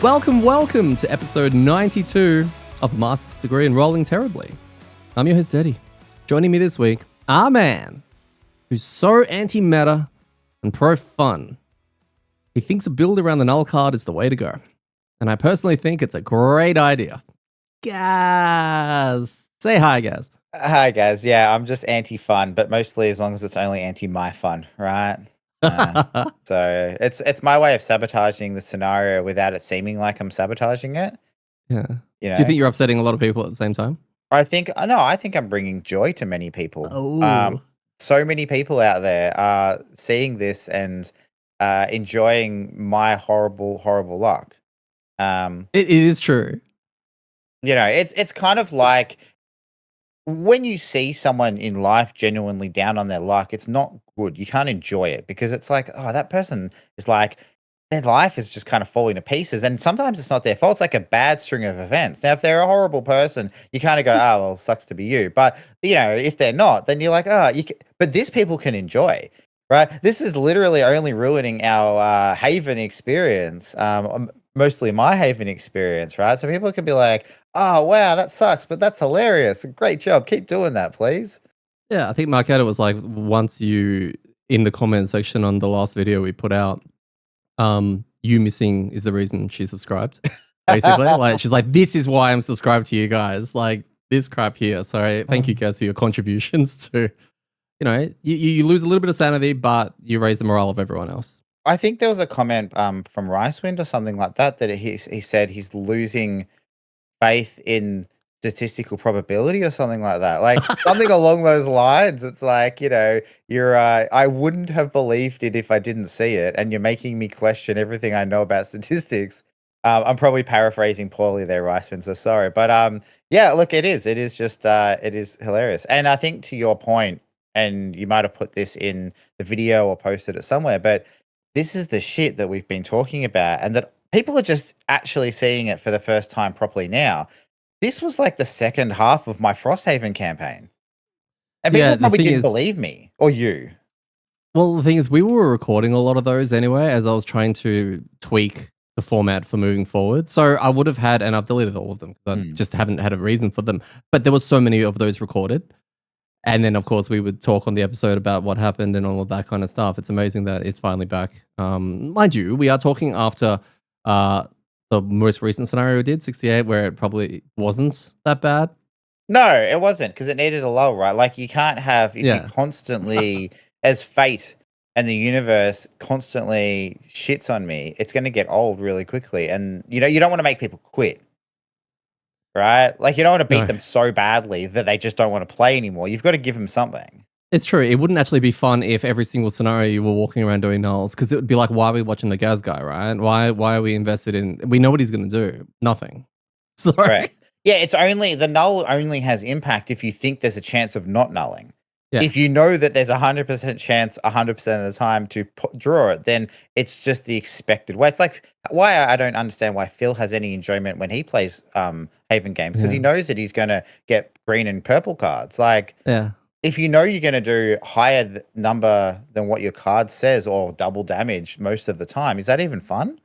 Welcome to episode 92 of the Master's Degree in Rolling Terribly. I'm your host, Eddie. Joining me this week, our man, who's so anti-meta and pro-fun. He thinks a build around the null card is the way to go. And I personally think it's a great idea. Gaz! Say hi, Gaz. Hi, guys. Yeah, I'm just anti-fun, but mostly as long as it's only anti-my fun, right? So it's my way of sabotaging the scenario without it seeming like I'm sabotaging it. Yeah. You know, Do you think you're upsetting a lot of people at the same time? I think I'm bringing joy to many people. Oh. So many people out there are seeing this and enjoying my horrible luck. It is true. It's kind of like when you see someone in life genuinely down on their luck, it's not good. You can't enjoy it because it's like, oh, that person is like, their life is just kind of falling to pieces. And sometimes it's not their fault. It's like a bad string of events. Now, if they're a horrible person, you kind of go, oh, well, sucks to be you. But, if they're not, then you're like, oh, but this people can enjoy, right? This is literally only ruining our Haven experience. Mostly my Haven experience, right? So people can be like, oh, wow, that sucks, but that's hilarious. Great job. Keep doing that, please. Yeah, I think Marketta was like, once you, in the comment section on the last video we put out, you missing is the reason she subscribed, basically. Like, she's like, this is why I'm subscribed to you guys. Like, this crap here. So thank you guys for your contributions to, you lose a little bit of sanity, but you raise the morale of everyone else. I think there was a comment from Ricewind or something like that he said he's losing faith in statistical probability or something like that. Like something along those lines. It's like, you're I wouldn't have believed it if I didn't see it, and you're making me question everything I know about statistics. I'm probably paraphrasing poorly there, Ricewind, so sorry. But yeah, look, it is just it is hilarious. And I think to your point, and you might have put this in the video or posted it somewhere, but this is the shit that we've been talking about, and that people are just actually seeing it for the first time properly now. This was like the second half of my Frosthaven campaign. And people probably didn't believe me or you. Well, the thing is, we were recording a lot of those anyway, as I was trying to tweak the format for moving forward. So I would have had, and I've deleted all of them because I just haven't had a reason for them. But there was so many of those recorded. And then, of course, we would talk on the episode about what happened and all of that kind of stuff. It's amazing that it's finally back. Mind you, we are talking after the most recent scenario we did, 68, where it probably wasn't that bad. No, it wasn't, because it needed a lull, right? Like, you can't have, if you constantly, as fate and the universe constantly shits on me, it's going to get old really quickly. And, you don't want to make people quit. Right? Like, you don't want to beat them so badly that they just don't want to play anymore. You've got to give them something. It's true. It wouldn't actually be fun if every single scenario you were walking around doing nulls, because it would be like, why are we watching the Gaz guy, right? Why are we invested in... We know what he's going to do. Nothing. So... Correct. Yeah, the null only has impact if you think there's a chance of not nulling. Yeah. If you know that there's 100% chance 100% of the time to draw it, then it's just the expected way. It's like why I don't understand why Phil has any enjoyment when he plays Haven games, because he knows that he's going to get green and purple cards. Like, if you know you're going to do higher number than what your card says or double damage most of the time, is that even fun?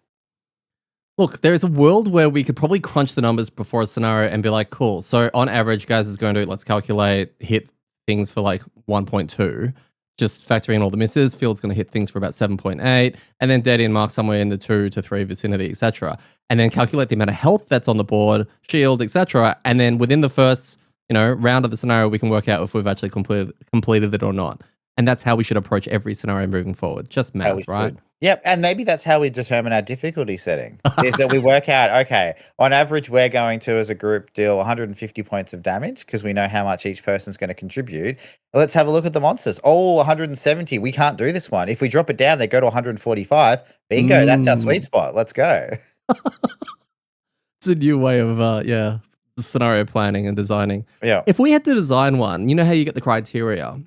Look, there's a world where we could probably crunch the numbers before a scenario and be like, cool. So on average, guys is going to, let's calculate, hit things for like 1.2, just factoring in all the misses. Phil's going to hit things for about 7.8, and then dead in mark somewhere in the 2 to 3 vicinity, etc. And then calculate the amount of health that's on the board, shield, etc. And then within the first, round of the scenario, we can work out if we've actually completed it or not. And that's how we should approach every scenario moving forward. Just math, right? Yep, and maybe that's how we determine our difficulty setting, is that we work out, okay, on average, we're going to, as a group, deal 150 points of damage because we know how much each person's going to contribute. Let's have a look at the monsters. Oh, 170. We can't do this one. If we drop it down, they go to 145. Bingo, that's our sweet spot. Let's go. It's a new way of, scenario planning and designing. Yeah. If we had to design one, you know how you get the criteria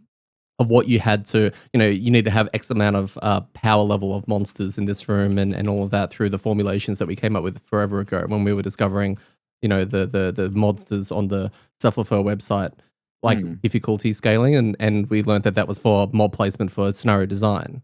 of what you had to, you need to have X amount of power level of monsters in this room and all of that through the formulations that we came up with forever ago when we were discovering, the monsters on the Snuffed website, like difficulty scaling. And we learned that was for mob placement for scenario design.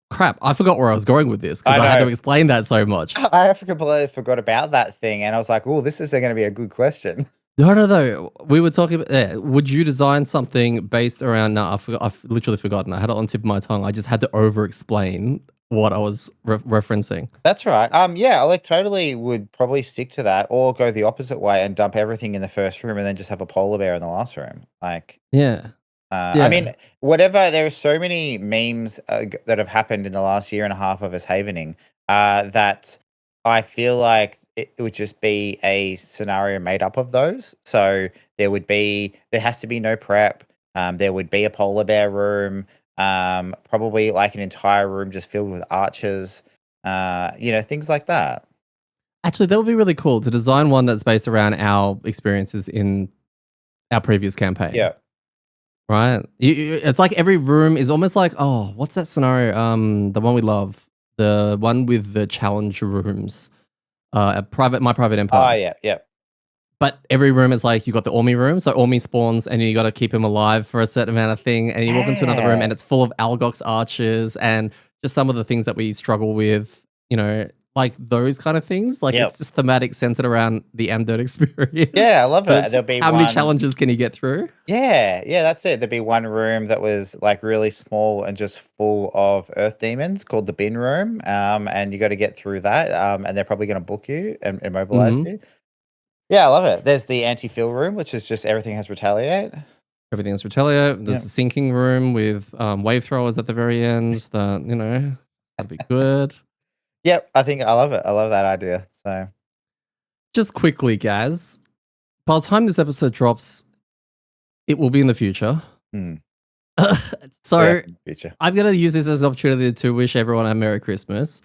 Crap, I forgot where I was going with this because I I had to know. explain that so much. I have completely forgot about that thing, and I was like, "Oh, this is gonna be a good question." No, no, no. We were talking about, yeah, would you design something based around, no, I forgot, I've literally forgotten. I had it on the tip of my tongue. I just had to over explain what I was referencing. That's right. Yeah, I like totally would probably stick to that or go the opposite way and dump everything in the first room and then just have a polar bear in the last room. Like, Yeah. I mean, Yeah. whatever. There are so many memes that have happened in the last year and a half of us havening that I feel like it would just be a scenario made up of those. So there has to be no prep. There would be a polar bear room, probably like an entire room just filled with archers, things like that. Actually, that would be really cool to design one that's based around our experiences in our previous campaign, Yeah. right? It's like every room is almost like, oh, what's that scenario? The one we love, the one with the challenge rooms, my private Oh, empire. yeah. Yeah. But every room is like you got the Ormi room, so Ormi spawns and you got to keep him alive for a certain amount of thing, and you walk into another room Yeah. and it's full of Algox archers and just some of the things that we struggle with, like those kind of things. Like Yep. it's just thematic centered around the amDirt experience, Yeah, I love but it. it's There'll be how many one. challenges can you get through? Yeah, yeah, that's it. There'd be one room that was like really small and just full of earth demons called the bin room. And you got to get through that. And they're probably going to book you and immobilize Hmm. you. Yeah, I love it. There's the anti-fill room, which is just everything has retaliate. Everything's Retelio. Yeah. There's a sinking room with wave throwers at the very end. That that'd be good. Yep, I think I love it. I love that idea. So, Just quickly, Gaz. By the time this episode drops, it will be in the future. hmm, we're So in the future. I'm going to use this as an opportunity to wish everyone a Merry Christmas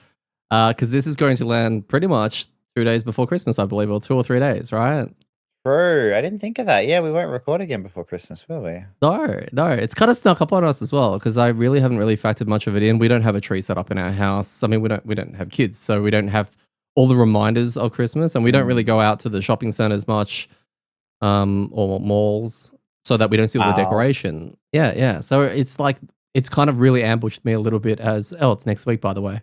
because this is going to land pretty much 2 days before Christmas, I believe, or 2 or 3 days, right? True. I didn't think of that. Yeah, we won't record again before Christmas, will we? No, no, it's kind of snuck up on us as well because I really haven't really factored much of it in. We don't have a tree set up in our house. I mean, we don't have kids, so we don't have all the reminders of Christmas, and we don't really Mm. go out to the shopping centers much, or malls, so that we don't see all the Miles. decoration. Yeah, yeah. So it's like it's kind of really ambushed me a little bit as it's next week, by the way.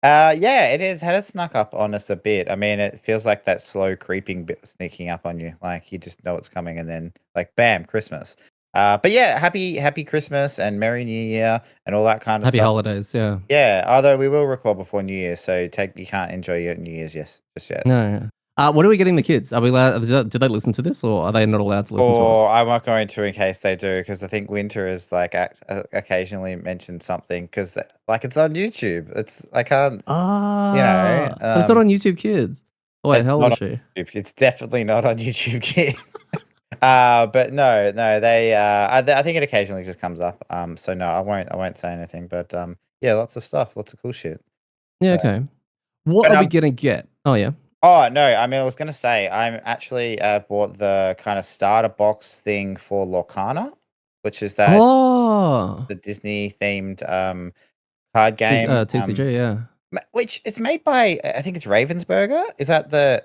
Yeah, it is. Had it snuck up on us a bit. I mean, it feels like that slow creeping bit sneaking up on you. Like you just know it's coming, and then like bam, Christmas. But yeah, happy Christmas and Merry New Year and all that kind of Happy stuff. holidays, yeah. Yeah, although we will record before New Year, so you can't enjoy your New Year's yes just yet. No, yeah. What are we getting the kids? Are we allowed? Did they listen to this, or are they not allowed to listen to Or us? I'm not going to in case they do, because I think Winter is like occasionally mentioned something because like it's on YouTube. It's I can't, But it's not um, on YouTube Kids. Oh wait, it's how old not is on she? YouTube. It's definitely not on YouTube Kids. But no, they I think it occasionally just comes up. So no, I won't say anything. But yeah, lots of stuff, lots of cool shit. Yeah, So, okay. What but are we gonna get? Oh yeah. oh no, I mean I was gonna say I'm actually bought the kind of starter box thing for Lorcana, which is that Oh, the Disney themed card game. TCG, yeah. Which it's made by I think it's Ravensburger. Is that the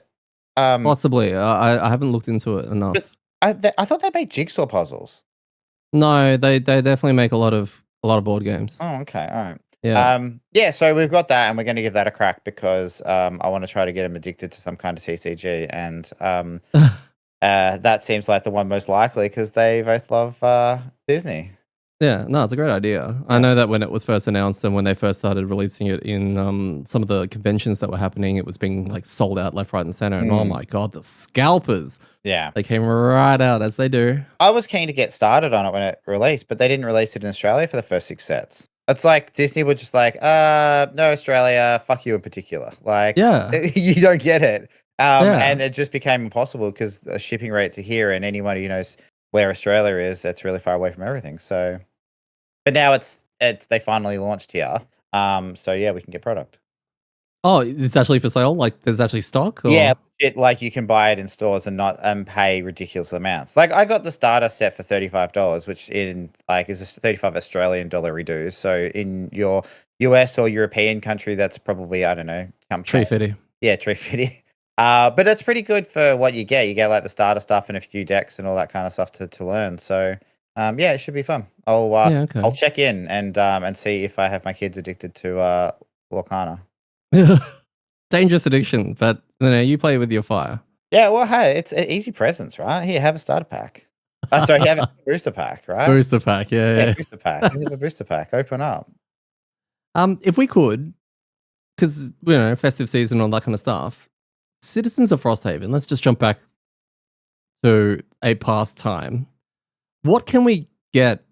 um? Possibly. I haven't looked into it But enough. I thought they made jigsaw puzzles. No, they definitely make a lot of board games. Oh, okay, all right. Yeah. Yeah, so we've got that, and we're going to give that a crack because I want to try to get him addicted to some kind of TCG, and that seems like the one most likely because they both love Disney. Yeah, no, it's a great idea. I Yeah. know that when it was first announced and when they first started releasing it in some of the conventions that were happening, it was being like sold out left, right, and center. And oh Mm, my god, the scalpers! yeah. They came right out as they do. I was keen to get started on it when it released, but they didn't release it in Australia for the first 6 sets. It's like Disney were just like, no, Australia, fuck you in particular. Like, Yeah, you don't get it. yeah. And it just became impossible because the shipping rates are here, and anyone who knows where Australia is, it's really far away from everything. So, but now it's they finally launched here. So yeah, we can get product. Oh, it's actually for sale. Like, there's actually stock, Yeah, or it like you can buy it in stores and not pay ridiculous amounts. Like I got the starter set for $35, which in like is a 35 Australian dollar reduce. So in your US or European country, that's probably I don't know, chump tree change. fitty. Yeah, tree fitty. But it's pretty good for what you get. You get like the starter stuff and a few decks and all that kind of stuff to learn. So Yeah, it should be fun. Yeah, I'll okay. check in and see if I have my kids addicted to Lorcana. Dangerous addiction, but you play with your fire. Yeah, well, hey, it's easy presents, right? Here, have a starter pack. Sorry, have a booster pack, right? Booster pack, Yeah, yeah, booster pack. You have a booster pack. Open up. if we could, because festive season, all that kind of stuff. Citizens of Frosthaven. Let's just jump back to a past time. What can we get?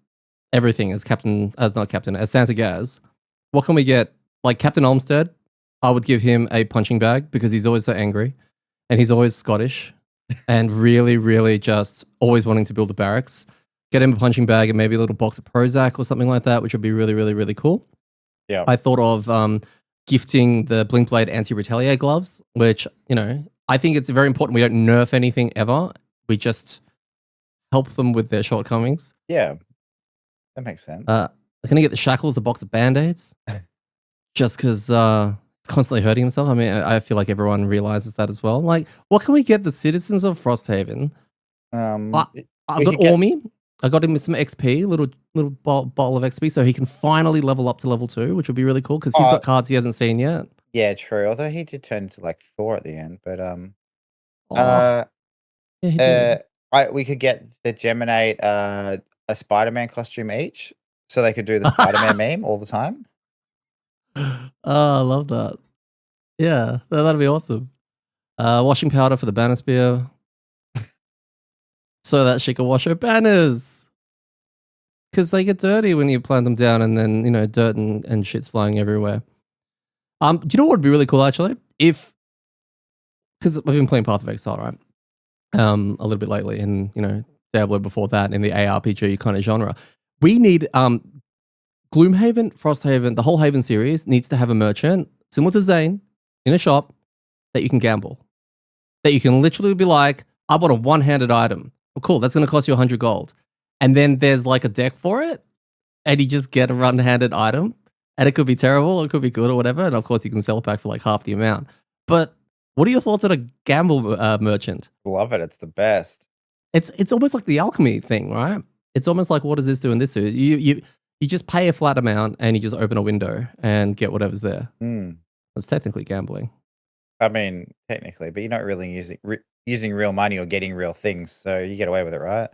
Everything as Captain, as not Captain, as Santa Gaz. What can we get? Like Captain Olmsted, I would give him a punching bag because he's always so angry, and he's always Scottish, and really, really just always wanting to build a barracks. Get him a punching bag and maybe a little box of Prozac or something like that, which would be really, really, really cool. Yeah. I thought of gifting the Blink Blade anti-retaliate gloves, which, I think it's very important we don't nerf anything ever. We just help them with their shortcomings. Yeah. That makes sense. I'm going to get the Shackles a box of Band-Aids just because constantly hurting himself. I mean, I feel like everyone realizes that as well. Like, what can we get the citizens of Frosthaven? I've We got could get Ormy. I got him some XP, little bottle of XP, so he can finally level up to level 2, which would be really cool because he's got cards he hasn't seen yet. yeah, true. Although he did turn into like Thor at the end, but Oh, yeah, he did. we could get the Geminate a Spider-Man costume each, so they could do the Spider-Man meme all the time. Oh, I love that. Yeah, that'd be awesome. Washing powder for the banner spear, so that she can wash her banners. Because they get dirty when you plant them down, and then dirt and shit's flying everywhere. Do you know what would be really cool actually? If because we've been playing Path of Exile, right? A little bit lately, and Diablo before that in the ARPG kind of genre. We need Gloomhaven, Frosthaven, the whole Haven series needs to have a merchant similar to Zane in a shop that you can gamble. That you can literally be like, I bought a one-handed item. Well, cool, that's going to cost you 100 gold. And then there's like a deck for it, and you just get a one-handed item, and it could be terrible, or it could be good, or whatever. And of course, you can sell it back for like half the amount. But what are your thoughts on a gamble merchant? Love it. It's the best. It's almost like the alchemy thing, right? It's almost like, what does this do and this do? You just pay a flat amount and you just open a window and get whatever's there. That's technically gambling. I mean, technically, but you're not really using real money or getting real things, so you get away with it, right?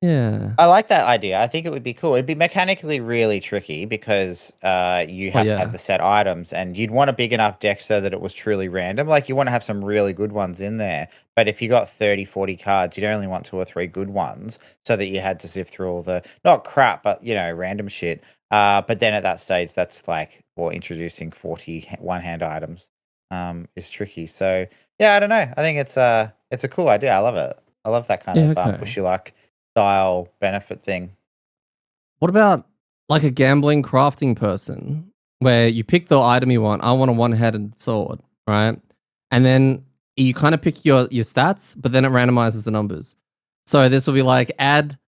Yeah. I like that idea. I think it would be cool. It'd be mechanically really tricky because you have to have the set items, and you'd want a big enough deck so that it was truly random. Like, you want to have some really good ones in there, but if you got 30, 40 cards, you'd only want 2 or 3 good ones so that you had to sift through all the, not crap, but, random shit. But then at that stage, that's like, well, introducing 40 one-hand items is tricky. So, yeah, I don't know. I think it's a cool idea. I love it. I love that kind of push your luck style benefit thing. What about like a gambling crafting person where you pick the item you want? I want a one-handed sword, right? And then you kind of pick your stats, but then it randomizes the numbers. So this will be like add,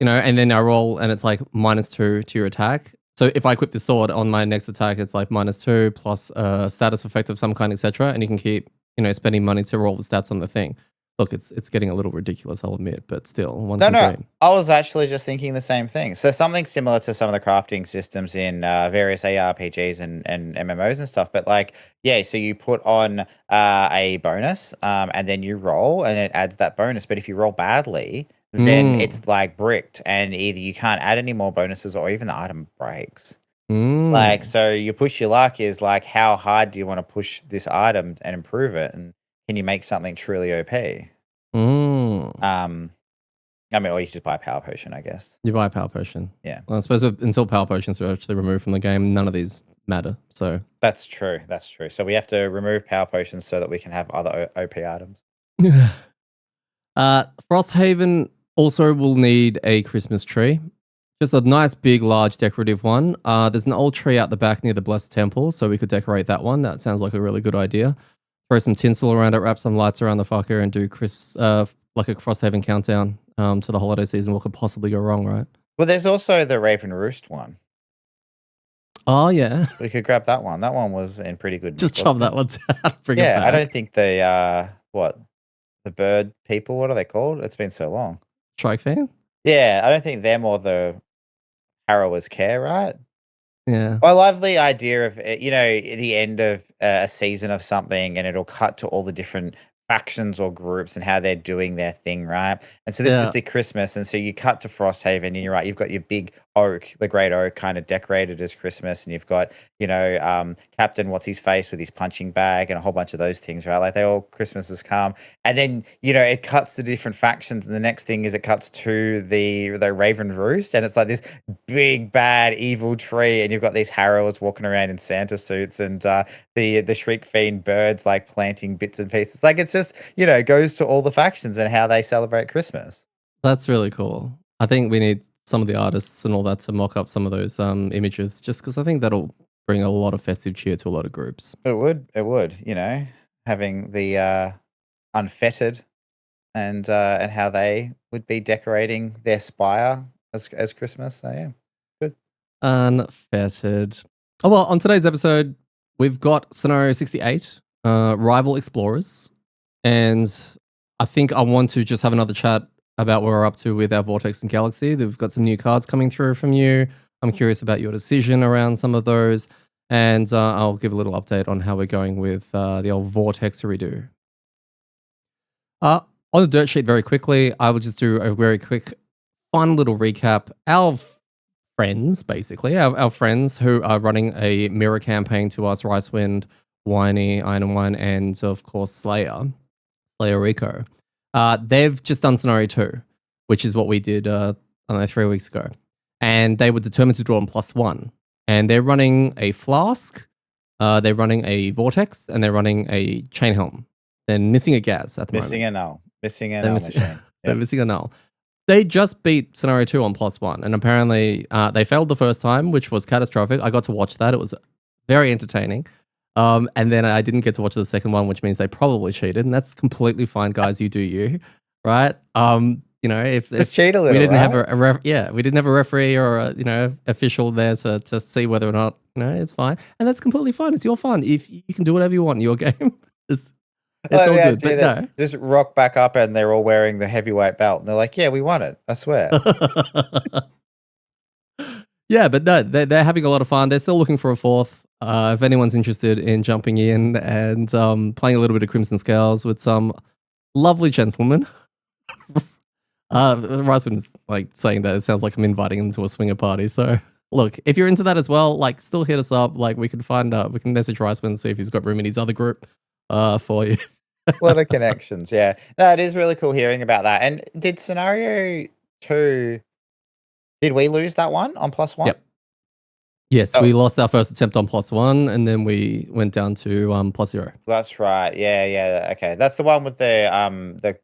and then I roll and it's like -2 to your attack. So if I equip the sword on my next attack, it's like -2 plus a status effect of some kind, etc. And you can keep, spending money to roll the stats on the thing. Look, it's getting a little ridiculous, I'll admit, but still, one can dream. I was actually just thinking the same thing. So something similar to some of the crafting systems in various ARPGs and MMOs and stuff. But like, yeah, so you put on a bonus and then you roll and it adds that bonus. But if you roll badly, then it's like bricked, and either you can't add any more bonuses or even the item breaks. Like, so you push your luck is like, how hard do you want to push this item and improve it? And can you make something truly OP? I mean, or you just buy a power potion, I guess. You buy a power potion. Yeah. Well, I suppose until power potions are actually removed from the game, none of these matter. So that's true. That's true. So we have to remove power potions so that we can have other OP items. Frosthaven also will need a Christmas tree. Just a nice, big, large, decorative one. There's an old tree out the back near the Blessed Temple, so we could decorate that one. That sounds like a really good idea. Throw some tinsel around it, wrap some lights around the fucker, and do like a Frosthaven countdown to the holiday season. What could possibly go wrong, right? Well, there's also the Raven Roost one. Oh, yeah. We could grab that one. That one was in pretty good. Just chop that one down. Bring it back. I don't think the bird people, what are they called? It's been so long. Trike fan? Yeah, I don't think them or the harrowers care, right? Yeah. I love the idea of, the end of a season of something and it'll cut to all the different factions or groups and how they're doing their thing, right? And so this is Yeah. the Christmas. And so you cut to Frosthaven and you're right, you've got your big oak, the great oak kind of decorated as Christmas. And you've got, Captain What's His Face with his punching bag and a whole bunch of those things, right? Like they all Christmas has come. And then, it cuts to different factions. And the next thing is it cuts to the Raven Roost. And it's like this big bad evil tree, and you've got these harrows walking around in Santa suits, and the Shriek Fiend birds like planting bits and pieces. Like it's just goes to all the factions and how they celebrate Christmas. That's really cool. I think we need some of the artists and all that to mock up some of those images, just because I think that'll bring a lot of festive cheer to a lot of groups. It would, having the unfettered and how they would be decorating their spire as Christmas. So yeah, good. Unfettered. Oh well, on today's episode, we've got scenario 68, rival explorers, and I think I want to just have another chat about where we're up to with our Vortex and Galaxy. We've got some new cards coming through from you. I'm curious about your decision around some of those, and I'll give a little update on how we're going with the old Vortex redo. Uh, on the dirt sheet, very quickly, I will just do a very quick, fun little recap. Our friends, basically, our friends who are running a mirror campaign to us, Ricewind, Winey, Iron and Wine, and of course Slayer Rico. They've just done scenario 2, which is what we did, I don't know, 3 weeks ago. And they were determined to draw on +1. And they're running a flask, they're running a vortex, and they're running a chain helm. They're missing a gas at the Missing moment. a null. Missing a They're null missing, machine. they're Yep. missing a null. They just beat scenario 2 on +1, and apparently they failed the first time, which was catastrophic. I got to watch that; it was very entertaining. And then I didn't get to watch the second one, which means they probably cheated, and that's completely fine, guys. You do you, right? If Just cheat a we little, didn't have right? we didn't have a referee or a official there to see whether or not it's fine, and that's completely fine. It's your fun. If you can do whatever you want in your game, it's I it's love all the good. idea But that no. just rock back up and they're all wearing the heavyweight belt, and they're like, "Yeah, we won it. I swear." Yeah, but no, they're having a lot of fun. They're still looking for a fourth. If anyone's interested in jumping in and playing a little bit of Crimson Scales with some lovely gentlemen, Riceman's like saying that it sounds like I'm inviting them to a swinger party. So look, if you're into that as well, like still hit us up. Like we can we can message Riceman and see if he's got room in his other group for you. A lot of connections, yeah. No, it is really cool hearing about that. And did scenario 2, did we lose that one on +1? Yep. Yes, Oh, we lost our first attempt on +1, and then we went down to +0. that's right. Yeah, yeah. Okay. That's the one with the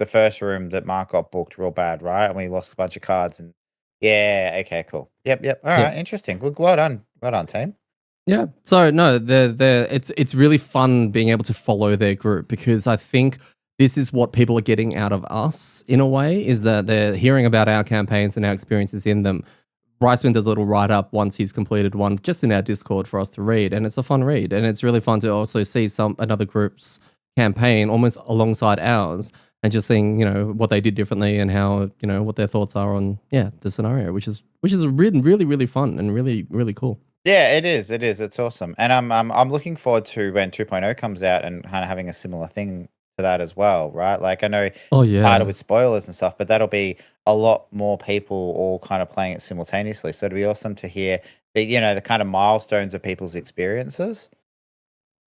first room that Mark got booked real bad, right? And we lost a bunch of cards and yeah, okay, cool. Yep, yep. All Yep. right, interesting. Good, well done. Well done, team. Yeah. So no, it's really fun being able to follow their group because I think this is what people are getting out of us in a way is that they're hearing about our campaigns and our experiences in them. Bryceman does a little write up once he's completed one just in our Discord for us to read, and it's a fun read, and it's really fun to also see another group's campaign almost alongside ours, and just seeing what they did differently and how what their thoughts are on the scenario, which is really really really fun and really really cool. Yeah, it is. It is. It's awesome. And I'm looking forward to when 2.0 comes out and kind of having a similar thing to that as well, right? Like I know Oh harder yeah. with spoilers and stuff, but that'll be a lot more people all kind of playing it simultaneously. So it'd be awesome to hear the kind of milestones of people's experiences.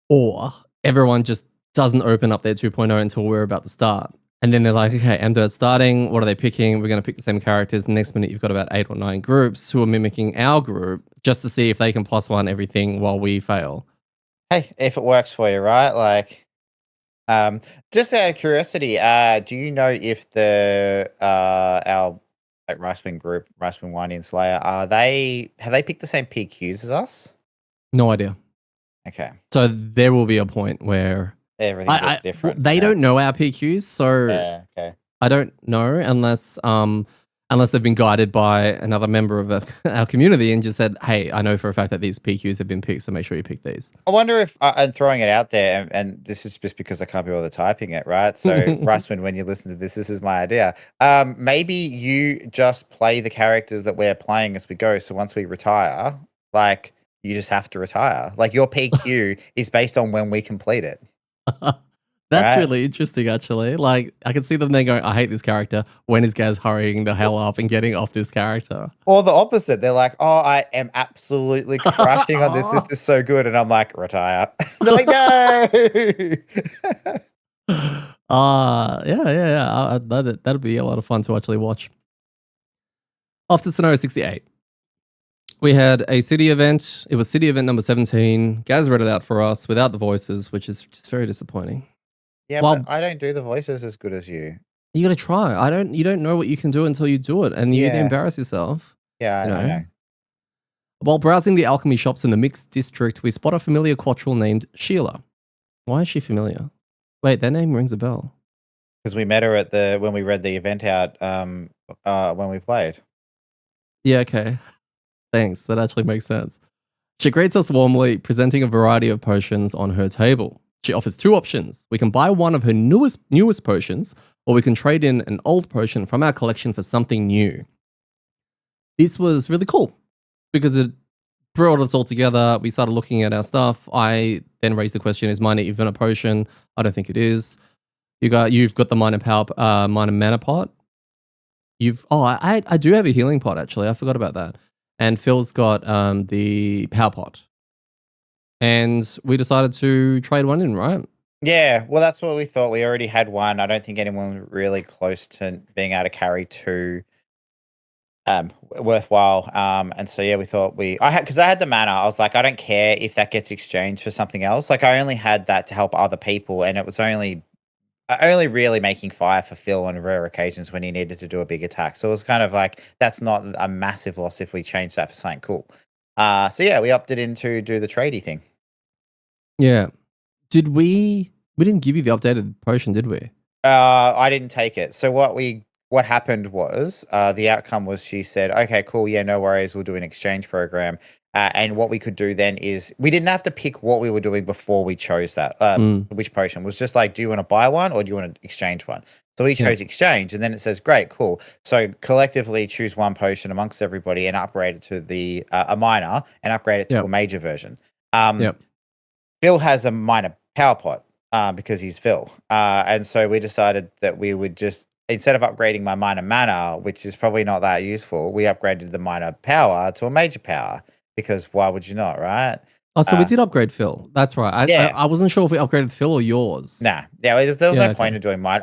Or everyone just doesn't open up their 2.0 until we're about to start. And then they're like, okay, amDirt's starting. What are they picking? We're going to pick the same characters. The next minute, you've got about 8 or 9 groups who are mimicking our group just to see if they can +1 everything while we fail. Hey, if it works for you, right? Like, just out of curiosity, do you know if the our like Riceman group, Riceman Winey and Slayer, have they picked the same PQs as us? No idea. Okay, So there will be a point where everything gets different. they Yeah. don't know our PQs. So Yeah. Okay. I don't know unless unless they've been guided by another member of our community and just said, "Hey, I know for a fact that these PQs have been picked, so make sure you pick these." I wonder if, and throwing it out there, and this is just because I can't be bothered typing it, right? So, Russman, when you listen to this is my idea. Maybe you just play the characters that we're playing as we go. So once we retire, like you just have to retire. Like your PQ is based on when we complete it, That's right? really interesting, actually. Like, I can see them then going, "I hate this character." When is Gaz hurrying the hell up and getting off this character? Or the opposite. They're like, "Oh, I am absolutely crushing on this. This is so good," and I'm like, "Retire." They're like, "No." Yeah, yeah, yeah. That'd be a lot of fun to actually watch. After scenario 68, we had a city event. It was city event number 17. Gaz read it out for us without the voices, which is just very disappointing. Yeah, but Well, I don't do the voices as good as you. you gotta try. You don't know what you can do until you do it, and you're gonna Yeah. embarrass yourself, Yeah, you I know. know? While browsing the alchemy shops in the mixed district, we spot a familiar quattrel named Sheila. Why is she familiar? Wait, that name rings a bell. Because we met her at when we read the event out, when we played. Yeah, okay. Thanks. That actually makes sense. She greets us warmly, presenting a variety of potions on her table. She offers two options. We can buy one of her newest potions, or we can trade in an old potion from our collection for something new. This was really cool because it brought us all together. We started looking at our stuff. I then raised the question: is mine even a potion? I don't think it is. You've got the minor mana pot. I do have a healing pot actually. I forgot about that. And Phil's got the power pot. And we decided to trade one in, right? Yeah, well, that's what we thought. We already had one. I don't think anyone was really close to being able to carry two worthwhile. And so yeah, we thought because I had the mana. I was like, I don't care if that gets exchanged for something else. Like I only had that to help other people, and it was only really making fire for Phil on rare occasions when he needed to do a big attack. So it was kind of like that's not a massive loss if we change that for something cool. So yeah, we opted in to do the tradey thing. Yeah. Did we didn't give you the updated potion, did we? I didn't take it. So what happened was the outcome was she said, "Okay, cool, yeah, no worries, we'll do an exchange program." And what we could do then is we didn't have to pick what we were doing before we chose that Mm, which potion. It was just like, do you want to buy one or do you want to exchange one? So we yeah. chose exchange, and then it says, "Great, cool." So collectively choose one potion amongst everybody and upgrade it to a minor and upgrade it to a Yep. major version. Um, Yep. Phil has a minor power pot because he's Phil. And so we decided that we would just, instead of upgrading my minor mana, which is probably not that useful, we upgraded the minor power to a major power because why would you not, right? Oh, so we Uh, did upgrade Phil. That's right. I yeah. I wasn't sure if we upgraded Phil or yours. Nah, yeah, there was Yeah, no point okay. in doing mine.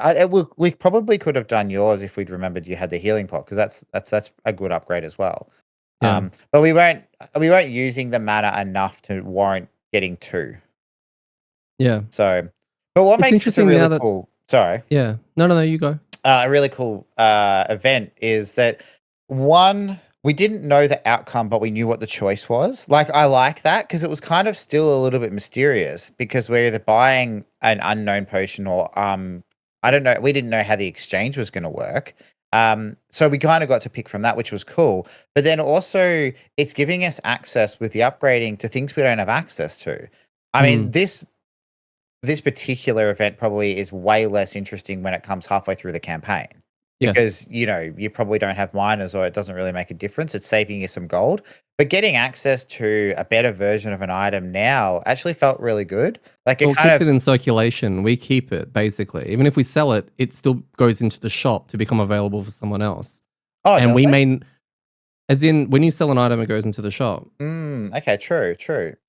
We probably could have done yours if we'd remembered you had the healing pot because that's a good upgrade as well. Yeah. But we weren't using the mana enough to warrant getting two. Yeah. So, but what It's makes this a interesting now really that cool? Sorry. yeah. No, you go. A really cool event is that we didn't know the outcome, but we knew what the choice was. Like, I like that because it was kind of still a little bit mysterious because we're either buying an unknown potion or I don't know. We didn't know how the exchange was going to work. So we kind of got to pick from that, which was cool. But then also, it's giving us access with the upgrading to things we don't have access to. I mean, Mm, this particular event probably is way less interesting when it comes halfway through the campaign yes. because you probably don't have miners or it doesn't really make a difference. It's saving you some gold, but getting access to a better version of an item now actually felt really good. Like it Well, it kind keeps of it in circulation. We keep it basically. Even if we sell it, it still goes into the shop to become available for someone else. oh, And does we it? may, as in, when you sell an item, it goes into the shop. Okay, true.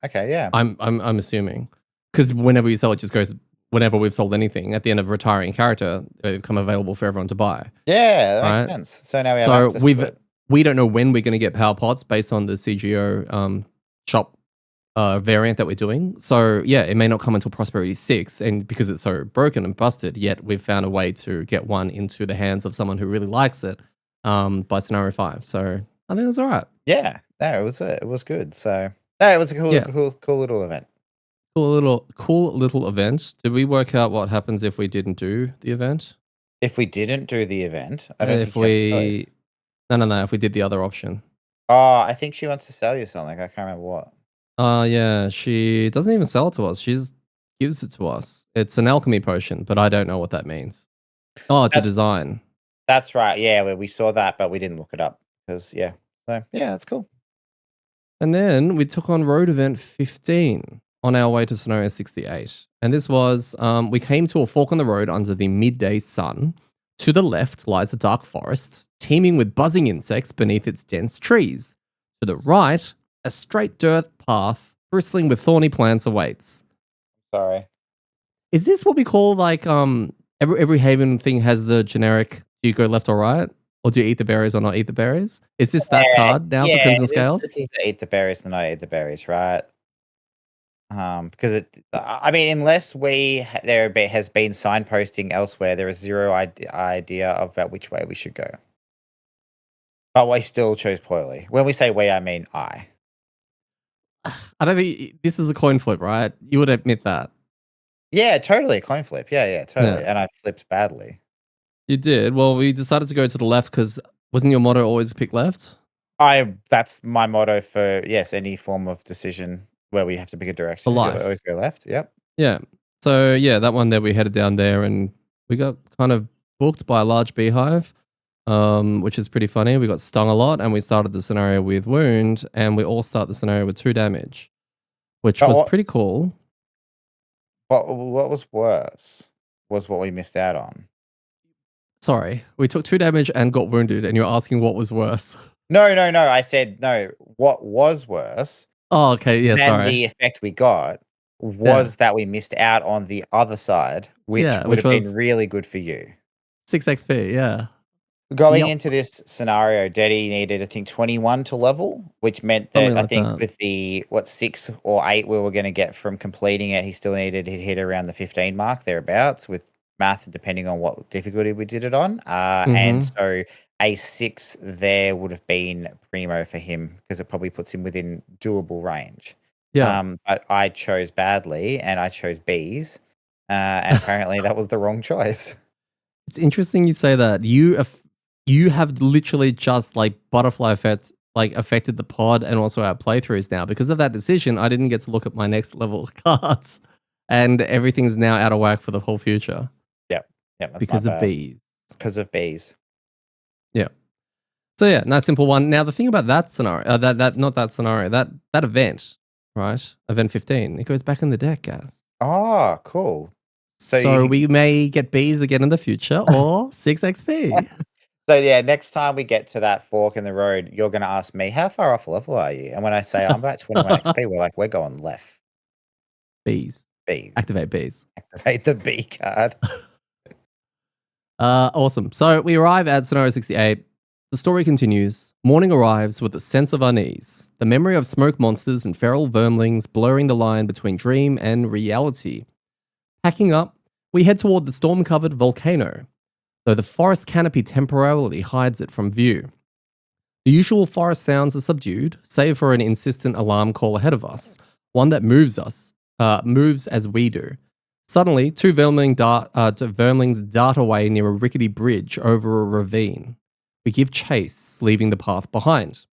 Okay, yeah. I'm assuming because whenever you sell it, just goes. Whenever we've sold anything at the end of retiring a character, they become available for everyone to buy. Yeah, that makes Right. sense. So now we have So access to it. we don't know when we're going to get power pots based on the CGO shop variant that we're doing. So yeah, it may not come until Prosperity 6, and because it's so broken and busted, yet we've found a way to get one into the hands of someone who really likes it by scenario 5. So I think that's all right. Yeah, no, it was good. So no, it was a Yeah. cool little event. Cool little event. Did we work out what happens if we didn't do the event? If we didn't do the event, I don't think If you have a choice. we No, no, no. If we did the other option. Oh, I think she wants to sell you something. I can't remember what. Yeah. She doesn't even sell it to us. She just gives it to us. It's an alchemy potion, but I don't know what that means. Oh, it's a That design. that's right. Yeah, we saw that, but we didn't look it up because yeah. So yeah, that's cool. And then we took on road event 15 on our way to scenario 68. And this was, we came to a fork on the road under the midday sun. To the left lies a dark forest, teeming with buzzing insects beneath its dense trees. To the right, a straight dirt path bristling with thorny plants awaits. Sorry. Is this what we call like every Haven thing has the generic do you go left or right? Or do you eat the berries or not eat the berries? Is this that card now for Yeah, Crimson this Scales? is the eat the berries and not eat the berries, right? Because I mean, unless has been signposting elsewhere, there is zero idea about which way we should go. But we still chose poorly. When we say we, I mean I. I don't think this is a coin flip, right? You would admit that. Yeah, totally. Coin flip. Yeah, yeah, Yeah. totally. And I flipped badly. You did. Well, we decided to go to the left because wasn't your motto always pick left? That's my motto for yes, any form of decision where we have to pick a For direction is you life. always go left. Yep. Yeah. So yeah, that one there we headed down there and we got kind of booked by a large beehive, which is pretty funny. We got stung a lot and we started the scenario with wound and we all start the scenario with 2 damage, which But was pretty cool. what was worse was what we missed out on. Sorry, we took 2 damage and got wounded and you're asking what was worse. No, no, no. I said no. What was worse Oh, okay. Yeah, than sorry. the effect we got Yeah. was that we missed out on the other side, which Yeah, would which have been was really good for you. 6 XP. Yeah. Going Yep. into this scenario, Daddy needed, I think, 21 to level, which meant that Something I like think that. with the 6 or 8 we were going to get from completing it, he still needed to hit around the 15 mark thereabouts with math, depending on what difficulty we did it on. And Mhm. so a 6 there would have been primo for him because it probably puts him within doable range. Yeah. But I chose badly and I chose bees. And apparently that was the wrong choice. It's interesting you say that. You have literally just like butterfly effect like affected the pod and also our playthroughs now. Because of that decision, I didn't get to look at my next level cards. And everything's now out of whack for the whole future Yep. Yep. That's my because of bad. bees. Because of bees. Yeah. So yeah, nice simple one. Now the thing about that scenario, that not that scenario, that event, right? Event 15, it goes back in the deck, guys. Oh, cool. So So you we may get bees again in the future or 6 XP. so yeah, next time we get to that fork in the road, you're gonna ask me, "How far off level are you?" And when I say I'm about 21 XP, we're like, "We're going left." Bees. Bees. Activate bees. Activate the B card. Awesome. So we arrive at scenario 68. The story continues. Morning arrives with a sense of unease, the memory of smoke monsters and feral vermlings blurring the line between dream and reality. Packing up, we head toward the storm covered volcano, though the forest canopy temporarily hides it from view. The usual forest sounds are subdued, save for an insistent alarm call ahead of us, one that moves as we do. Suddenly, two vermlings dart away near a rickety bridge over a ravine. We give chase, leaving the path behind.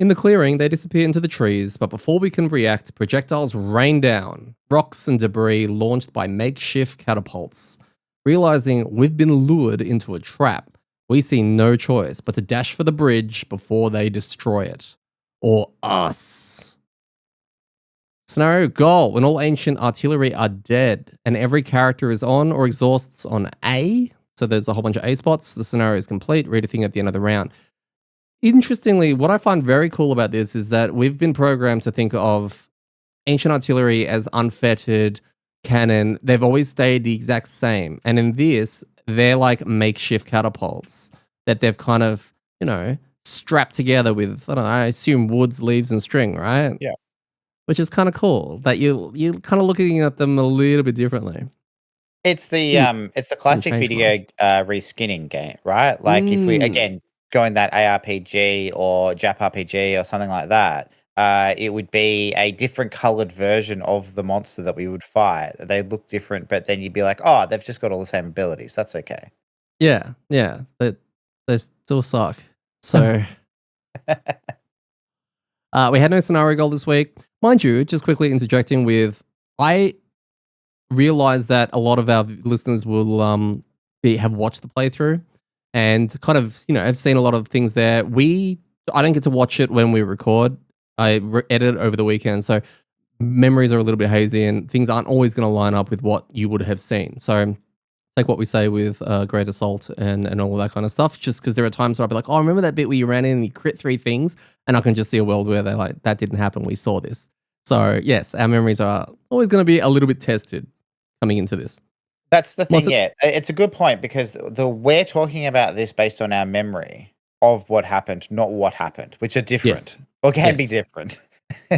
In the clearing, they disappear into the trees, but before we can react, projectiles rain down, rocks and debris launched by makeshift catapults. Realizing we've been lured into a trap, we see no choice but to dash for the bridge before they destroy it. Or us. Scenario goal: when all ancient artillery are dead and every character is on or exhausts on A, so there's a whole bunch of A spots, the scenario is complete, read a thing at the end of the round. Interestingly, what I find very cool about this is that we've been programmed to think of ancient artillery as unfettered cannon. They've always stayed the exact same. And in this, they're like makeshift catapults that they've kind of, strapped together with, I don't know, I assume woods, leaves, and string, right? Yeah. Which is kind of cool that you're kind of looking at them a little bit differently. Didn't It's the didn't classic change much. video reskinning game, right? Like if we Mm, again go in that ARPG or Jap RPG or something like that, it would be a different colored version of the monster that we would fight. They look different, but then you'd be like, oh, they've just got all the same abilities. That's okay. yeah, yeah. They still suck. So we had no scenario goal this week. Mind you, just quickly interjecting with, I realize that a lot of our listeners will have watched the playthrough and kind of, have seen a lot of things there. I don't get to watch it when we record. I edit it over the weekend. So memories are a little bit hazy and things aren't always going to line up with what you would have seen. So like what we say with Great Assault and all that kind of stuff, just because there are times where I'll be like, oh, remember that bit where you ran in and you crit 3 things? And I can just see a world where they're like, that didn't happen. We saw this. So yes, our memories are always going to be a little bit tested coming into this. That's the thing, Was it? yeah. It's a good point because we're talking about this based on our memory of what happened, not what happened, which are Yes. different or can be Yes. different.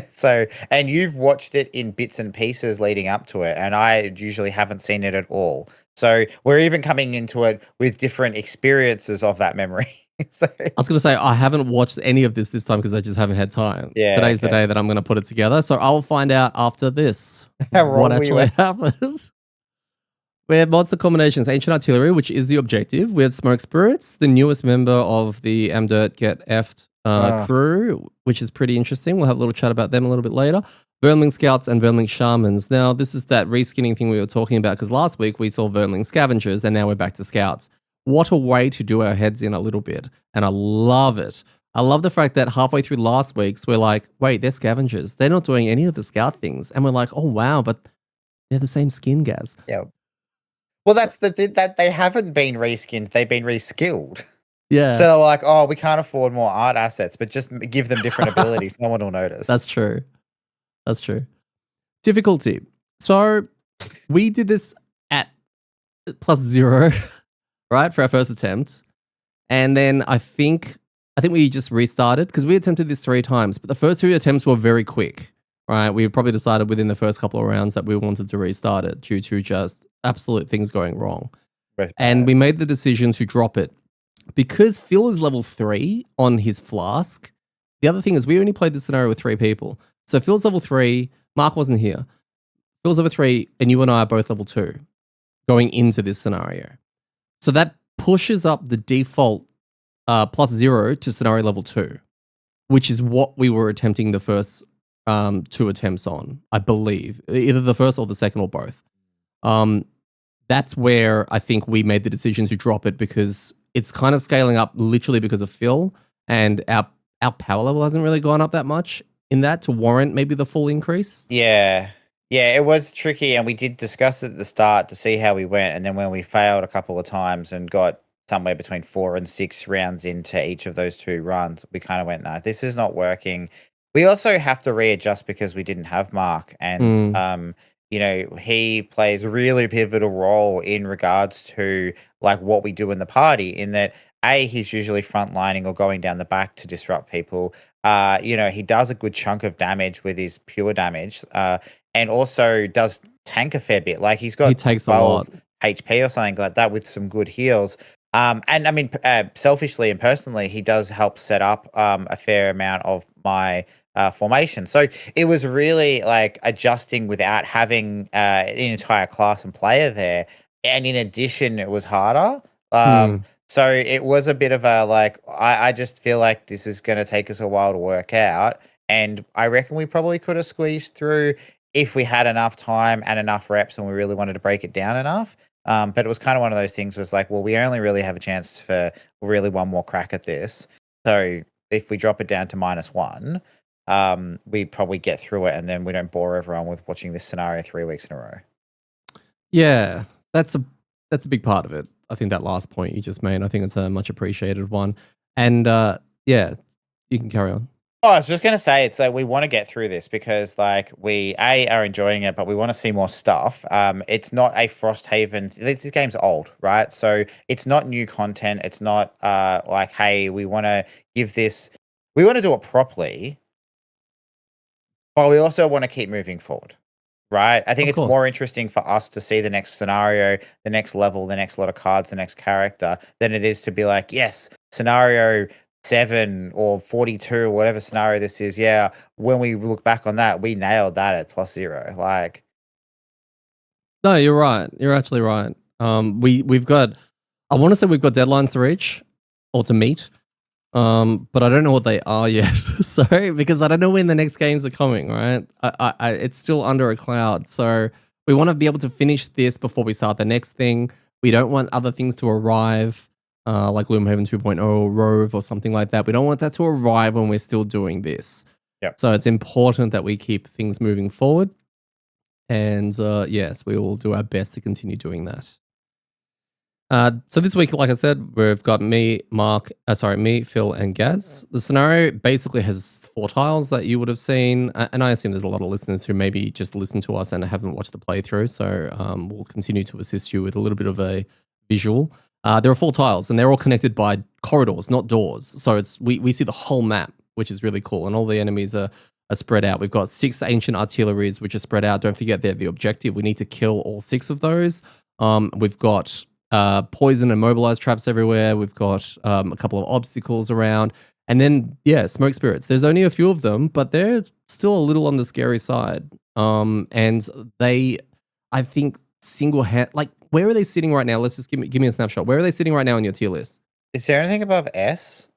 So, and you've watched it in bits and pieces leading up to it, and I usually haven't seen it at all. So we're even coming into it with different experiences of that memory. So I was going to say, I haven't watched any of this time because I just haven't had time. yeah, Today's the okay. day that I'm going to put it together. So I'll find out after this How what wrong were you actually at? happens. We have monster combinations, Ancient Artillery, which is the objective. We have Smoke Spirits, the newest member of the amDirt Get Effed crew, which is pretty interesting. We'll have a little chat about them a little bit later. Vermling Scouts and Vermling Shamans. Now, this is that reskinning thing we were talking about because last week we saw Vermling Scavengers and now we're back to Scouts. What a way to do our heads in a little bit. And I love it. I love the fact that halfway through last week's, we're like, wait, they're Scavengers. They're not doing any of the Scout things. And we're like, oh, wow, but they're the same skin, Gaz. Yeah. Well, So, that's that they haven't been reskinned; they've been reskilled. So yeah. they're like, "Oh, we can't afford more art assets, but just give them different abilities. No one will notice." That's true. That's true. Difficulty. So we did this at +0, right, for our first attempt. And then I think we just restarted because we attempted this 3 times, but the first 2 attempts were very quick, right? We probably decided within the first couple of rounds that we wanted to restart it due to just absolute things going wrong. Both And bad. we made the decision to drop it because Phil is level 3 on his flask. The other thing is we only played this scenario with 3 people. So Phil's level 3, Mark wasn't here. Phil's level 3, and you and I are both level 2 going into this scenario. So that pushes up the default +0 to scenario level 2, which is what we were attempting the first 2 attempts on, I believe. Either the first or the second or both. That's where I think we made the decision to drop it because it's kind of scaling up literally because of Phil, and our power level hasn't really gone up that much in that to warrant maybe the full increase. Yeah. Yeah, it was tricky, and we did discuss it at the start to see how we went, and then when we failed a couple of times and got somewhere between 4 and 6 rounds into each of those 2 runs, we kind of went, "No, this is not working." We also have to readjust because we didn't have Mark, and Mm, he plays a really pivotal role in regards to like what we do in the party. In that, he's usually frontlining or going down the back to disrupt people. He does a good chunk of damage with his pure damage, and also does tank a fair bit. Like he's he got takes a 12 lot. HP or something like that with some good heals. And I mean, selfishly and personally, he does help set up a fair amount of my formation. So it was really like adjusting without having an entire class and player there. And in addition, it was harder. Hmm. So it was a bit of a like, I just feel like this is going to take us a while to work out. And I reckon we probably could have squeezed through if we had enough time and enough reps and we really wanted to break it down enough. But it was kind of one of those things was like, well, we only really have a chance for really one more crack at this. So if we drop it down to -1, we probably get through it and then we don't bore everyone with watching this scenario 3 weeks in a row. Yeah, that's a big part of it. I think that last point you just made, I think it's a much appreciated one. And yeah, you can carry on. Oh, I was just gonna say it's like we want to get through this because like we are enjoying it, but we want to see more stuff. It's not a Frosthaven. This game's old, right? So it's not new content. It's not like, hey, we want to give this, we want to do it properly, but we also want to keep moving forward. Right. I think Of it's more course. interesting for us to see the next scenario, the next level, the next lot of cards, the next character, than it is to be like, yes, scenario 7 or 42 or whatever scenario this is. Yeah. When we look back on that, we nailed that at +0. Like, No, you're right. You're actually right. We've got, I want to say we've got deadlines to reach or to meet. But I don't know what they are yet. Sorry, because I don't know when the next games are coming. Right? It's still under a cloud. So we want to be able to finish this before we start the next thing. We don't want other things to arrive, like Gloomhaven 2.0, Rove, or something like that. We don't want that to arrive when we're still doing this. Yep. So it's important that we keep things moving forward. And yes, we will do our best to continue doing that. So this week, like I said, we've got me, Phil, and Gaz. The scenario basically has 4 tiles that you would have seen, and I assume there's a lot of listeners who maybe just listen to us and haven't watched the playthrough. So we'll continue to assist you with a little bit of a visual. There are 4 tiles, and they're all connected by corridors, not doors. So it's we see the whole map, which is really cool, and all the enemies are spread out. We've got 6 ancient artilleries, which are spread out. Don't forget they're the objective. We need to kill all 6 of those. We've got poison and mobilized traps everywhere. We've got a couple of obstacles around. And then, yeah, smoke spirits. There's only a few of them, but they're still a little on the scary side. And they, I think, where are they sitting right now? Let's just give me a snapshot. Where are they sitting right now on your tier list? Is there anything above S?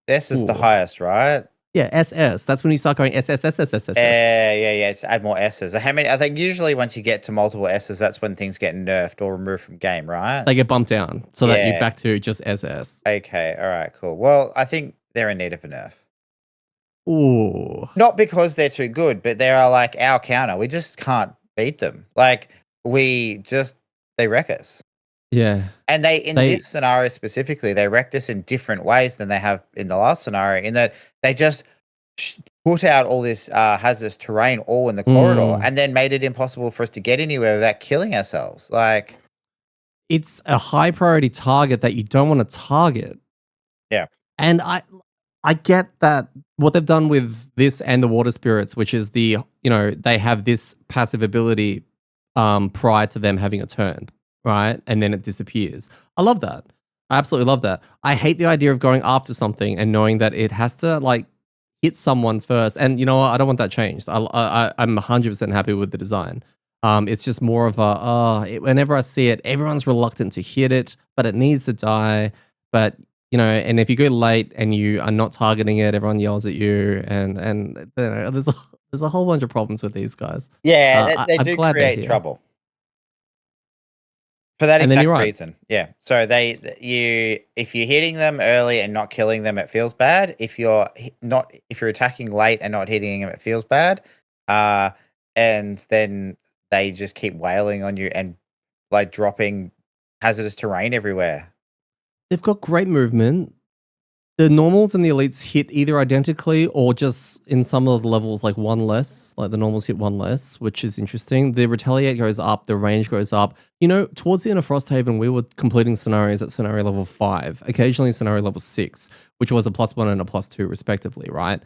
S is the Ooh. highest, right? Yeah, SS. That's when you start going SSSSSSS. Yeah. It's add more S's. How many? I think usually once you get to multiple S's, that's when things get nerfed or removed from game, right? They get bumped down so that you're Yeah. back to just SS. Okay. All right. Cool. Well, I think they're in need of a nerf. Ooh. Not because they're too good, but they are like our counter. We just can't beat them. Like they wreck us. Yeah. And this scenario specifically, they wrecked us in different ways than they have in the last scenario, in that they just put out all this hazardous terrain all in the corridor and then made it impossible for us to get anywhere without killing ourselves. Like, it's a high priority target that you don't want to target. Yeah. And I get that what they've done with this and the water spirits, which is they have this passive ability prior to them having a turn, right? And then it disappears. I love that. I absolutely love that. I hate the idea of going after something and knowing that it has to hit someone first. And you know what? I don't want that changed. I'm 100% happy with the design. It's just more of whenever I see it, everyone's reluctant to hit it, but it needs to die. But and if you go late and you are not targeting it, everyone yells at you, and there's a whole bunch of problems with these guys. Yeah, they do create trouble for that exact reason. Yeah. So if you're hitting them early and not killing them, it feels bad. If you're attacking late and not hitting them, it feels bad. And then they just keep wailing on you and dropping hazardous terrain everywhere. They've got great movement. The normals and the elites hit either identically or just in some of the levels one less. Like the normals hit 1 less, which is interesting. The retaliate goes up, the range goes up. Towards the end of Frosthaven, we were completing scenarios at scenario level 5, occasionally scenario level 6, which was a +1 and a +2 respectively, right?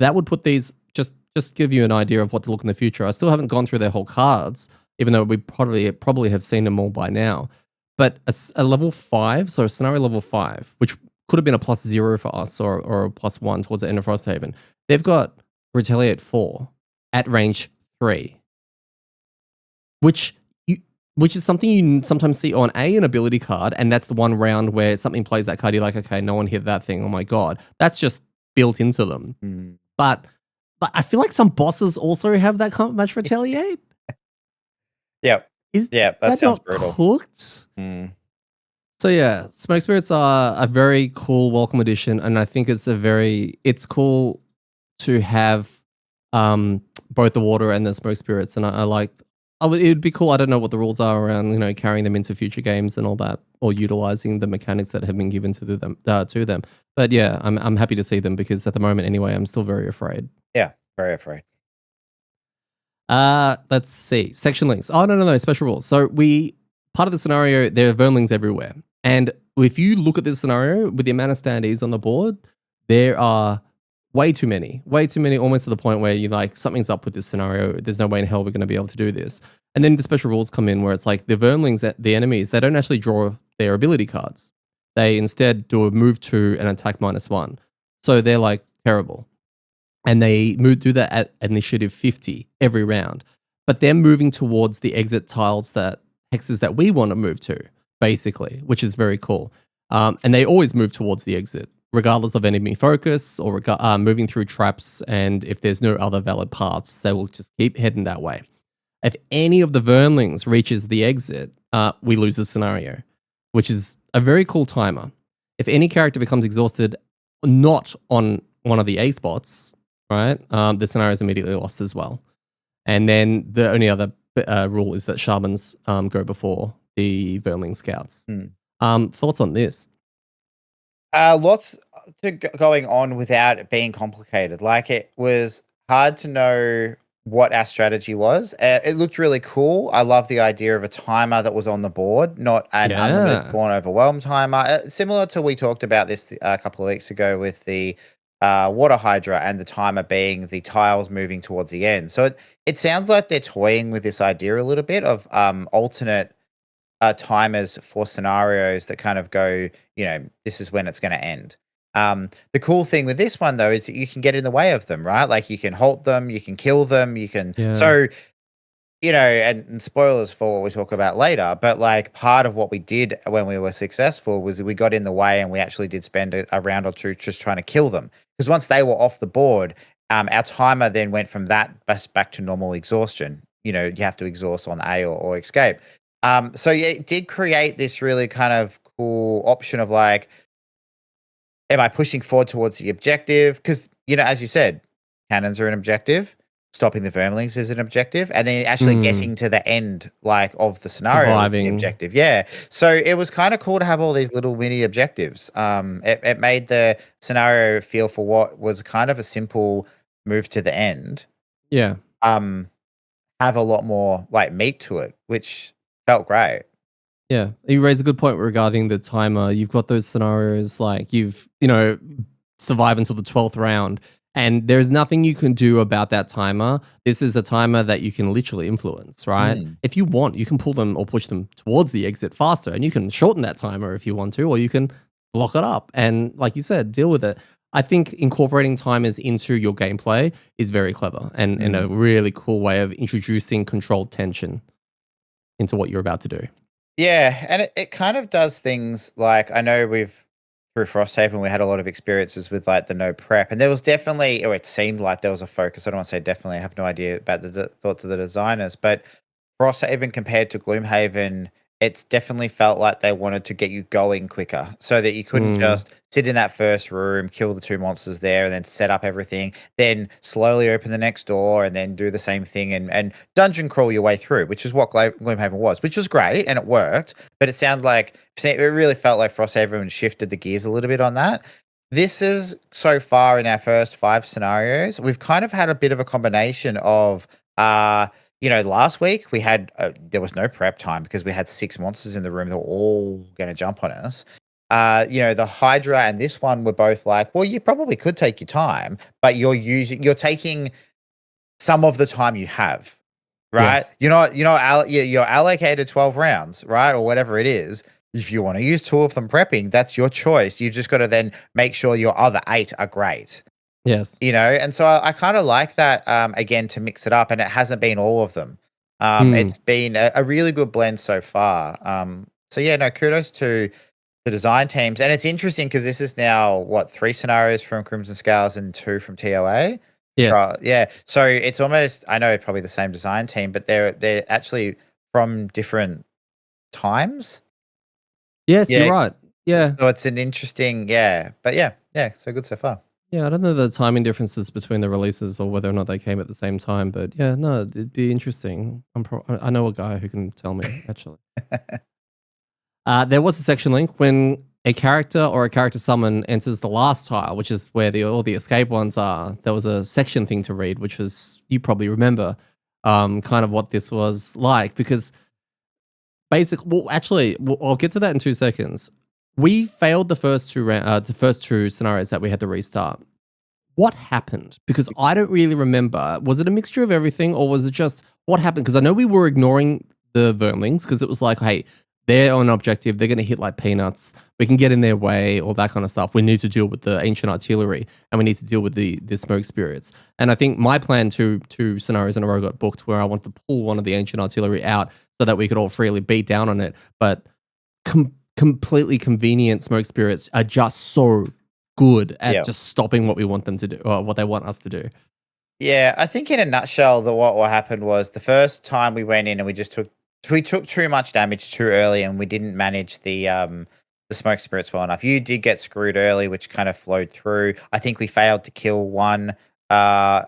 That would put these, just give you an idea of what to look in the future. I still haven't gone through their whole cards, even though we probably have seen them all by now. But a level 5, so a scenario level 5, which could have been a +0 for us or a +1 towards the end of Frosthaven. They've got Retaliate 4 at range 3, which is something you sometimes see on an ability card, and that's the one round where something plays that card. You're like, okay, no one hit that thing. Oh my god, that's just built into them. Mm. But I feel like some bosses also have that much Retaliate. Yep. That sounds not brutal. Cooked? Mm. So yeah, smoke spirits are a very cool welcome addition, and I think it's cool to have both the water and the smoke spirits, and it'd be cool. I don't know what the rules are around carrying them into future games and all that, or utilizing the mechanics that have been given to them. But yeah, I'm happy to see them because at the moment anyway, I'm still very afraid. Yeah, very afraid. Let's see. Section links. Oh, no. Special rules. So part of the scenario, there are vermlings everywhere. And if you look at this scenario with the amount of standees on the board, there are way too many, almost to the point where you're like, something's up with this scenario. There's no way in hell we're going to be able to do this. And then the special rules come in where it's like the vermlings, the enemies, they don't actually draw their ability cards. They instead do a move 2 and attack -1. So they're terrible. And they do that at initiative 50 every round. But they're moving towards the exit tiles hexes that we want to move to, basically, which is very cool. And they always move towards the exit. regardless of enemy focus or moving through traps. And if there's no other valid paths, they will just keep heading that way. If any of the Vermlings reaches the exit, we lose the scenario, which is a very cool timer. If any character becomes exhausted, not on one of the A spots, right, the scenario is immediately lost as well. And then the only other rule is that shamans go before the Vermling scouts. Thoughts on this? Lots going on without it being complicated. Like it was hard to know what our strategy was. It looked really cool. I love the idea of a timer that was on the board, not an unlimited Yeah. spawn overwhelm timer. Similar to we talked about this a couple of weeks ago with the water hydra and the timer being the tiles moving towards the end. So it sounds like they're toying with this idea a little bit of alternate timers for scenarios that kind of go, this is when it's going to end. The cool thing with this one though is that you can get in the way of them, right? Like you can halt them, you can kill them, you can. Yeah. So and spoilers for what we talk about later, but like part of what we did when we were successful was we got in the way and we actually did spend a round or two just trying to kill them. Because once they were off the board, our timer then went from that back to normal exhaustion. You have to exhaust on A or escape. So yeah, it did create this really kind of cool option of like, am I pushing forward towards the objective? Because, as you said, cannons are an objective. Stopping the vermlings is an objective. And then actually getting to the end, like, of the scenario is the Surviving. objective. Yeah. So it was kind of cool to have all these little mini objectives. It made the scenario feel for what was kind of a simple move to the end. Yeah. Have a lot more, like, meat to it, which felt great. Yeah, you raise a good point regarding the timer. You've got those scenarios like survive until the 12th round, and there's nothing you can do about that timer. This is a timer that you can literally influence, right? Mm. If you want, you can pull them or push them towards the exit faster, and you can shorten that timer if you want to, or you can block it up and, like you said, deal with it. I think incorporating timers into your gameplay is very clever and a really cool way of introducing controlled tension into what you're about to do. Yeah, and it kind of does things like I know through Frosthaven we had a lot of experiences with like the no prep, and there was definitely, or it seemed like there was a focus. I don't want to say definitely. I have no idea about the thoughts of the designers, but Frosthaven compared to Gloomhaven, it's definitely felt like they wanted to get you going quicker so that you couldn't just sit in that first room, kill the two monsters there, and then set up everything, then slowly open the next door and then do the same thing and dungeon crawl your way through, which is what Gloomhaven was, which was great and it worked. But it really felt like Frosthaven shifted the gears a little bit on that. This is so far in our first 5 scenarios, we've kind of had a bit of a combination of last week we had there was no prep time because we had 6 monsters in the room that were all going to jump on us. The Hydra and this one were both like, well, you probably could take your time, but you're taking some of the time you have, right? Yes. You're allocated 12 rounds, right, or whatever it is. If you want to use 2 of them prepping, that's your choice. You just got to then make sure your other 8 are great. Yes. And so I kind of like that, again, to mix it up, and it hasn't been all of them. Mm. It's been a really good blend so far. So yeah, no, kudos to the design teams. And it's interesting because this is now, what, 3 scenarios from Crimson Scales and 2 from TOA? Yes. Yeah, so it's almost, I know probably the same design team, but they're actually from different times. Yes, you're Yeah, right. Yeah. so it's an interesting, but yeah, so good so far. Yeah, I don't know the timing differences between the releases or whether or not they came at the same time, but yeah, no, it'd be interesting. I know a guy who can tell me, actually. There was a section link when a character or a character summon enters the last tile, which is where all the escape ones are. There was a section thing to read, which was, you probably remember, kind of what this was like, because I'll get to that in 2 seconds. We failed the first two scenarios that we had to restart. What happened? Because I don't really remember. Was it a mixture of everything, or was it just what happened? Because I know we were ignoring the vermlings because it was like, hey, they're on objective. They're going to hit like peanuts. We can get in their way, all that kind of stuff. We need to deal with the ancient artillery, and we need to deal with the smoke spirits. And I think my plan two scenarios in a row got booked where I wanted to pull one of the ancient artillery out so that we could all freely beat down on it. But completely convenient smoke spirits are just so good at Yeah. just stopping what we want them to do or what they want us to do. Yeah, I think in a nutshell, what happened was the first time we went in and we took too much damage too early, and we didn't manage the smoke spirits well enough. You did get screwed early, which kind of flowed through. I think we failed to kill one, uh,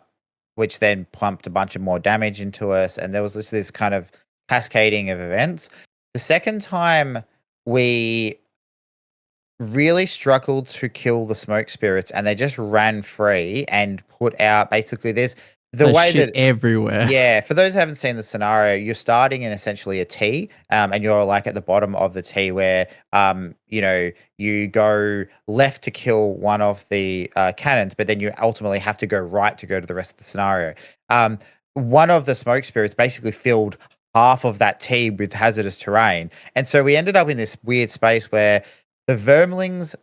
which then pumped a bunch of more damage into us, and there was this kind of cascading of events. The second time we really struggled to kill the smoke spirits, and they just ran free and put out basically there's the There's way shit that everywhere. yeah, for those who haven't seen the scenario, you're starting in essentially a T, and you're like at the bottom of the T where, you go left to kill one of the cannons, but then you ultimately have to go right to go to the rest of the scenario. Um, One of the smoke spirits basically filled half of that T with hazardous terrain. And so we ended up in this weird space where the vermlings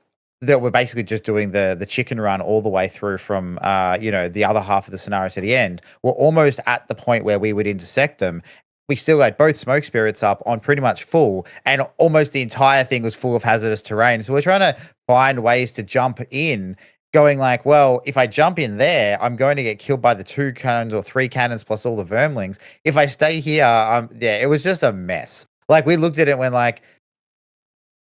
that were basically just doing the chicken run all the way through from the other half of the scenario to the end were almost at the point where we would intersect them. We still had both smoke spirits up on pretty much full, and almost the entire thing was full of hazardous terrain. So we're trying to find ways to jump in, going like, well, if I jump in there, I'm going to get killed by the 2 cannons or 3 cannons plus all the vermlings. If I stay here, yeah, it was just a mess. Like we looked at it and went like,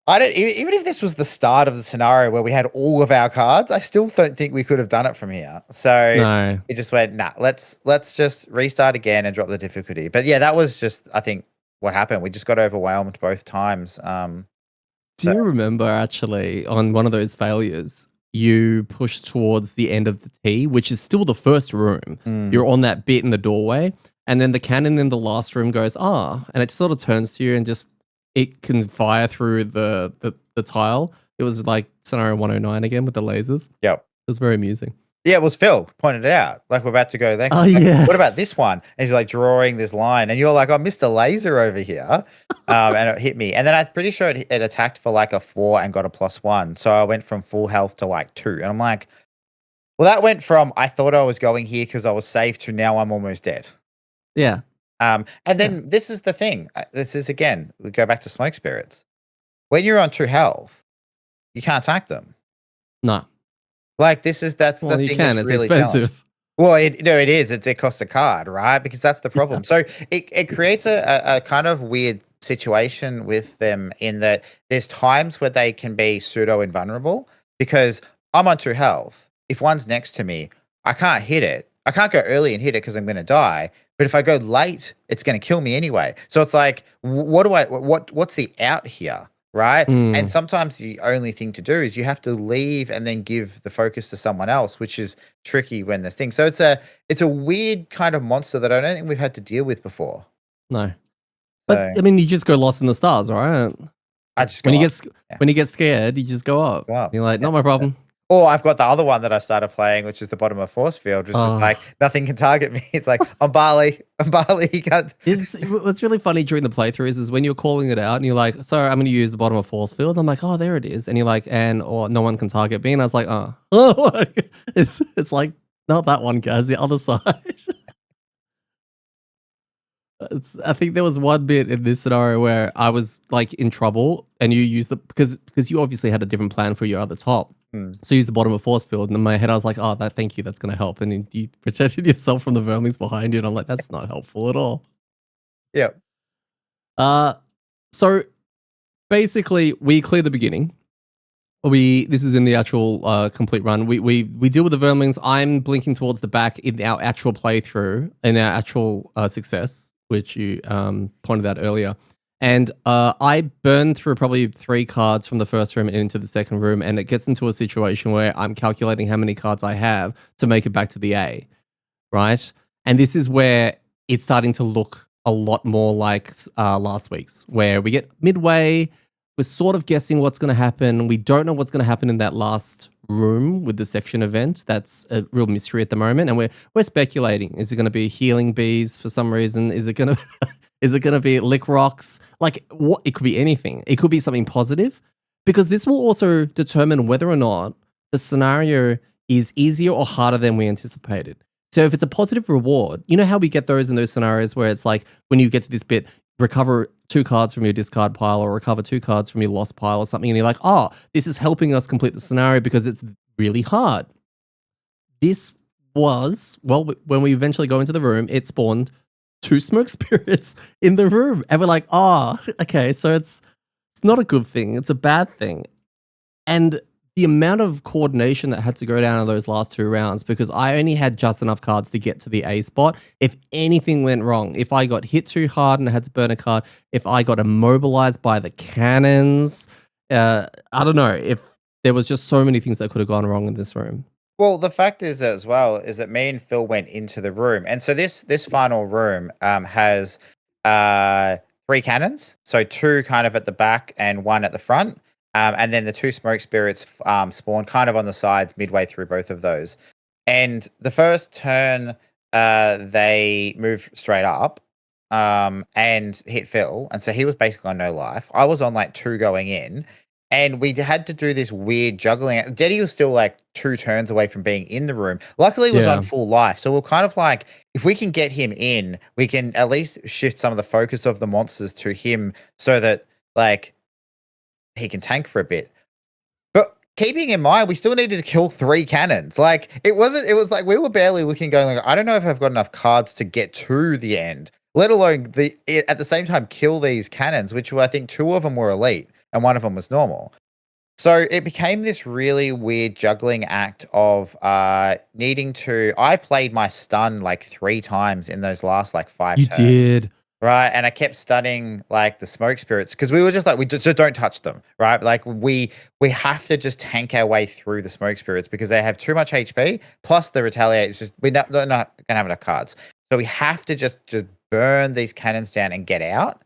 I don't even if this was the start of the scenario where we had all of our cards, I still don't think we could have done it from here. So No. it just went, nah, let's just restart again and drop the difficulty. But yeah, that was just I think what happened. We just got overwhelmed both times. Do So you remember actually on one of those failures, you push towards the end of the T, which is still the first room. mm, You're on that bit in the doorway, and then the cannon in the last room goes, and it sort of turns to you and just it can fire through the tile. It was like scenario 109 again with the lasers. It yep. was very amusing. Yeah, it was Phil pointed it out. Like we're about to go next. Oh Like, yeah. what about this one? And he's like drawing this line, and you're like, "Oh, Mr. Laser over here," and it hit me. And then I'm pretty sure it attacked for like a 4 and got a +1. So I went from full health to like 2, and I'm like, well, that went from I thought I was going here because I was safe to now I'm almost dead. Yeah. And Yeah. then this is the thing. This is again, we go back to smoke spirits. When you're on 2 health, you can't attack them. No. Like that's the Well, you thing can. that's It's really challenging. expensive. Well, it is. It costs a card, right? Because that's the problem. So it creates a kind of weird situation with them in that there's times where they can be pseudo invulnerable because I'm on 2 health. If one's next to me, I can't hit it. I can't go early and hit it because I'm going to die. But if I go late, it's going to kill me anyway. So it's like, what's the out here, right? And Mm, sometimes the only thing to do is you have to leave and then give the focus to someone else, which is tricky when there's things. So it's a weird kind of monster that I don't think we've had to deal with before. no. But So I mean, you just go lost in the stars, right? I just When go you up. get Yeah, when you get scared, you just go up. go up. You're like, Yeah. not my problem. Or I've got the other one that I've started playing, which is the bottom of force field, which is just like Oh. nothing can target me. It's like I'm Barley, I'm Barley. You can't. It's what's really funny during the playthroughs is when you're calling it out and you're like, sorry, I'm going to use the bottom of force field. I'm like, oh, there it is. And you're like, or no one can target me. And I was like, oh, it's like, not that one, guys, the other side. I think there was one bit in this scenario where I was like in trouble and you used because you obviously had a different plan for your other top. Hmm. So you used the bottom of force field. And in my head, I was like, oh, thank you. That's going to help. And then you protected yourself from the vermings behind you. And I'm like, that's not helpful at all. Yeah. So basically, we clear the beginning. This is in the actual complete run. We deal with the vermlings. I'm blinking towards the back in our actual playthrough, in our actual success, which you pointed out earlier. And I burn through probably 3 cards from the first room and into the second room, and it gets into a situation where I'm calculating how many cards I have to make it back to the A, right? And this is where it's starting to look a lot more like last week's, where we get midway, we're sort of guessing what's going to happen. We don't know what's going to happen in that last room with the section event. That's a real mystery at the moment, and we're speculating. Is it going to be healing bees for some reason? Is it going to is it going to be lick rocks? Like what? It could be anything. It could be something positive, because this will also determine whether or not the scenario is easier or harder than we anticipated. So if it's a positive reward, you know how we get those in those scenarios where it's like when you get to this bit, recover 2 cards from your discard pile or recover 2 cards from your lost pile or something, and you're like, oh, this is helping us complete the scenario because it's really hard. This was, well, when we eventually go into the room, it spawned two smoke spirits in the room. And we're like, oh, okay, so it's not a good thing. It's a bad thing. And the amount of coordination that had to go down in those last two rounds, because I only had just enough cards to get to the A spot. If anything went wrong, if I got hit too hard and I had to burn a card, if I got immobilized by the cannons, I don't know, if there was just so many things that could have gone wrong in this room. Well, the fact is as well is that me and Phil went into the room, and so this final room has three cannons, so two kind of at the back and one at the front, and then the two smoke spirits spawn kind of on the sides midway through both of those. And the first turn, they move straight up, and hit Phil, and so he was basically on no life. I was on like two going in, and we had to do this weird juggling. Deddy was still like two turns away from being in the room. Luckily, he was on Yeah. full life. So we're kind of like, if we can get him in, we can at least shift some of the focus of the monsters to him so that like he can tank for a bit. But keeping in mind, we still needed to kill three cannons. Like it was like we were barely looking, going like, I don't know if I've got enough cards to get to the end, let alone at the same time kill these cannons, which I think two of them were elite and one of them was normal. So it became this really weird juggling act of needing to. I played my stun like three times in those last like five You turns. did. Right, and I kept stunning like the smoke spirits because we were just like we just don't touch them, right? Like we have to just tank our way through the smoke spirits because they have too much HP. Plus the retaliate is just they're not gonna have enough cards, so we have to just burn these cannons down and get out.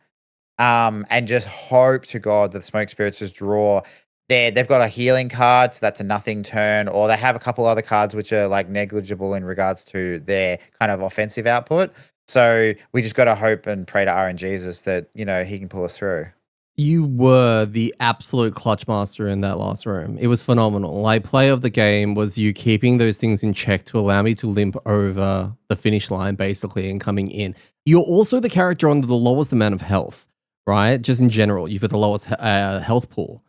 And just hope to God that the smoke spirits just draw. They've got a healing card, so that's a nothing turn, or they have a couple other cards which are like negligible in regards to their kind of offensive output. So we just got to hope and pray to RNGesus that he can pull us through. You were the absolute clutch master in that last room. It was phenomenal. Like, play of the game was you keeping those things in check to allow me to limp over the finish line, basically, and coming in. You're also the character on the lowest amount of health, right? Just in general, you've got the lowest health pool.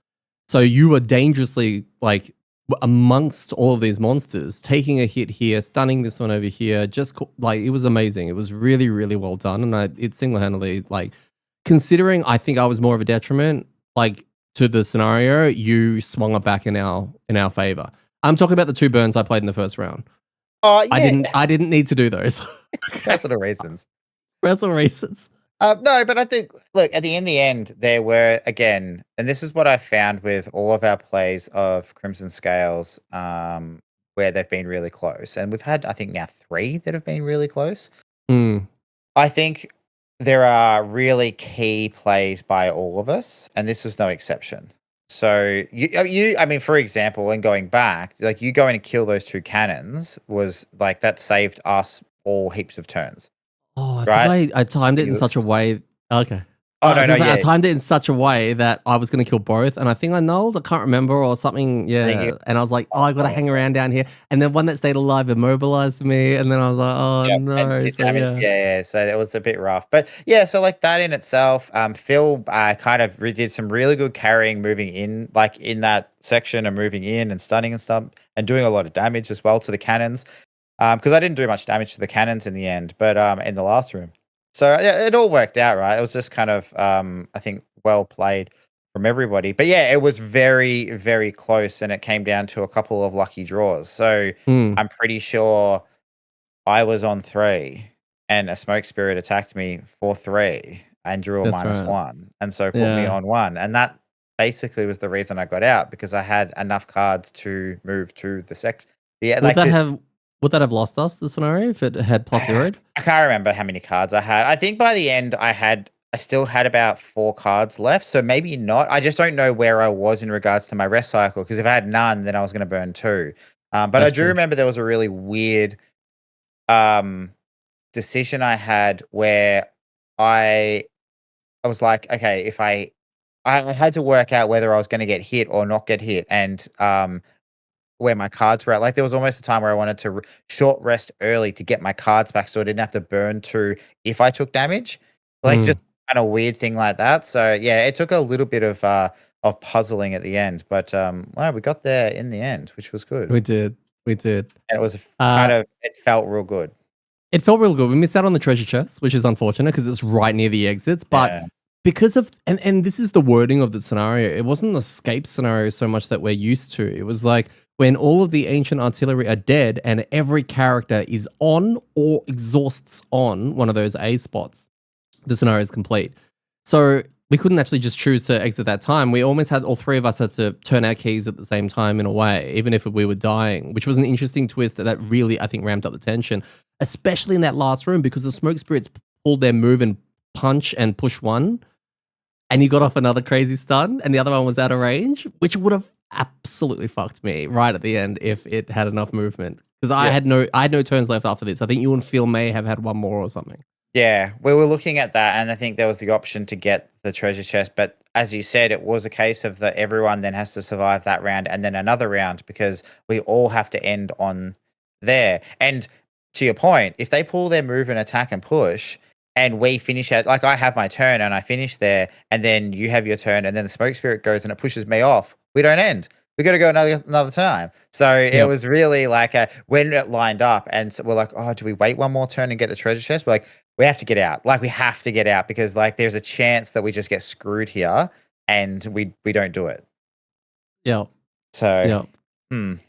So you were dangerously, like, amongst all of these monsters, taking a hit here, stunning this one over here. Just, like, it was amazing. It was really, really well done. And it single-handedly, like, considering I think I was more of a detriment, like, to the scenario, you swung it back in our favor. I'm talking about the two burns I played in the first round. Oh I yeah, didn't need to do those. personal reasons. Personal reasons. No, but I think, look, at the end, there were, again, and this is what I found with all of our plays of Crimson Scales, where they've been really close. And we've had, I think, now three that have been really close. Mm. I think there are really key plays by all of us, and this was no exception. So I mean, for example, when going back, like you going to kill those two cannons was like that saved us all heaps of turns, Oh, I right? think I timed it in You such a way. Okay. Oh I no, was no, gonna say I yeah. timed it in such a way that I was gonna kill both, and I think I nulled. I can't remember or something. I think you Yeah, and I was like, oh, I gotta hang around down here, and then one that stayed alive immobilized me, and then I was like, oh Yep, and no. did So damage. yeah. Yeah, so it was a bit rough. But yeah, so like that in itself, Phil kind of did some really good carrying, moving in, like in that section and moving in and stunning and stuff, and doing a lot of damage as well to the cannons. Because I didn't do much damage to the cannons in the end, but in the last room. So yeah, it all worked out, right? It was just kind of I think well played from everybody. But yeah, it was very, very close, and it came down to a couple of lucky draws. So Mm, I'm pretty sure I was on 3, and a smoke spirit attacked me for 3 and drew a that's right. -1, and so put me Yeah. on 1, and that basically was the reason I got out because I had enough cards to move to the yeah, Would like that have would that have lost us the scenario if it had plus zeroed? I can't remember how many cards I had. I think by the end I still had about 4 cards left, so maybe not. I just don't know where I was in regards to my rest cycle because if I had none, then I was gonna burn 2. But I That's do true. remember there was a really weird, um decision I had where I I was like, okay, if I had to work out whether I was gonna get hit or not get hit and, where my cards were at. Like, there was almost a time where I wanted to short rest early to get my cards back so I didn't have to burn 2 if I took damage. Like, just Mm. kinda weird thing like that. So, yeah, it took a little bit of, of puzzling at the end. But wow, we got there in the end, which was good. We did. We did. And it was Uh, kind of it felt real good. it felt real good. We missed out on the treasure chest, which is unfortunate because it's right near the exits. But Yeah. because of and this is the wording of the scenario, it wasn't an escape scenario so much that we're used to. It was like when all of the ancient artillery are dead and every character is on or exhausts on one of those A spots, the scenario is complete. So we couldn't actually just choose to exit that time. We almost had all three of us had to turn our keys at the same time in a way, even if we were dying, which was an interesting twist that really, I think, ramped up the tension, especially in that last room because the smoke spirits pulled their move and punch and push one, and you got off another crazy stun, and the other one was out of range, which would have absolutely fucked me right at the end if it had enough movement. Because I had no turns left after this. I think you and Phil may have had one more or something. Yeah, we were looking at that, and I think there was the option to get the treasure chest. But as you said, it was a case of that everyone then has to survive that round and then another round because we all have to end on there. And to your point, if they pull their move and attack and push, and we finish at like I have my turn and I finish there, and then you have your turn, and then the smoke spirit goes and it pushes me off, we don't end. We got to go another time. So it Yep. was really like when it lined up, and so we're like, oh, do we wait one more turn and get the treasure chest? We're like, we have to get out. Like we have to get out because like there's a chance that we just get screwed here and we don't do it. Yep. So Yep.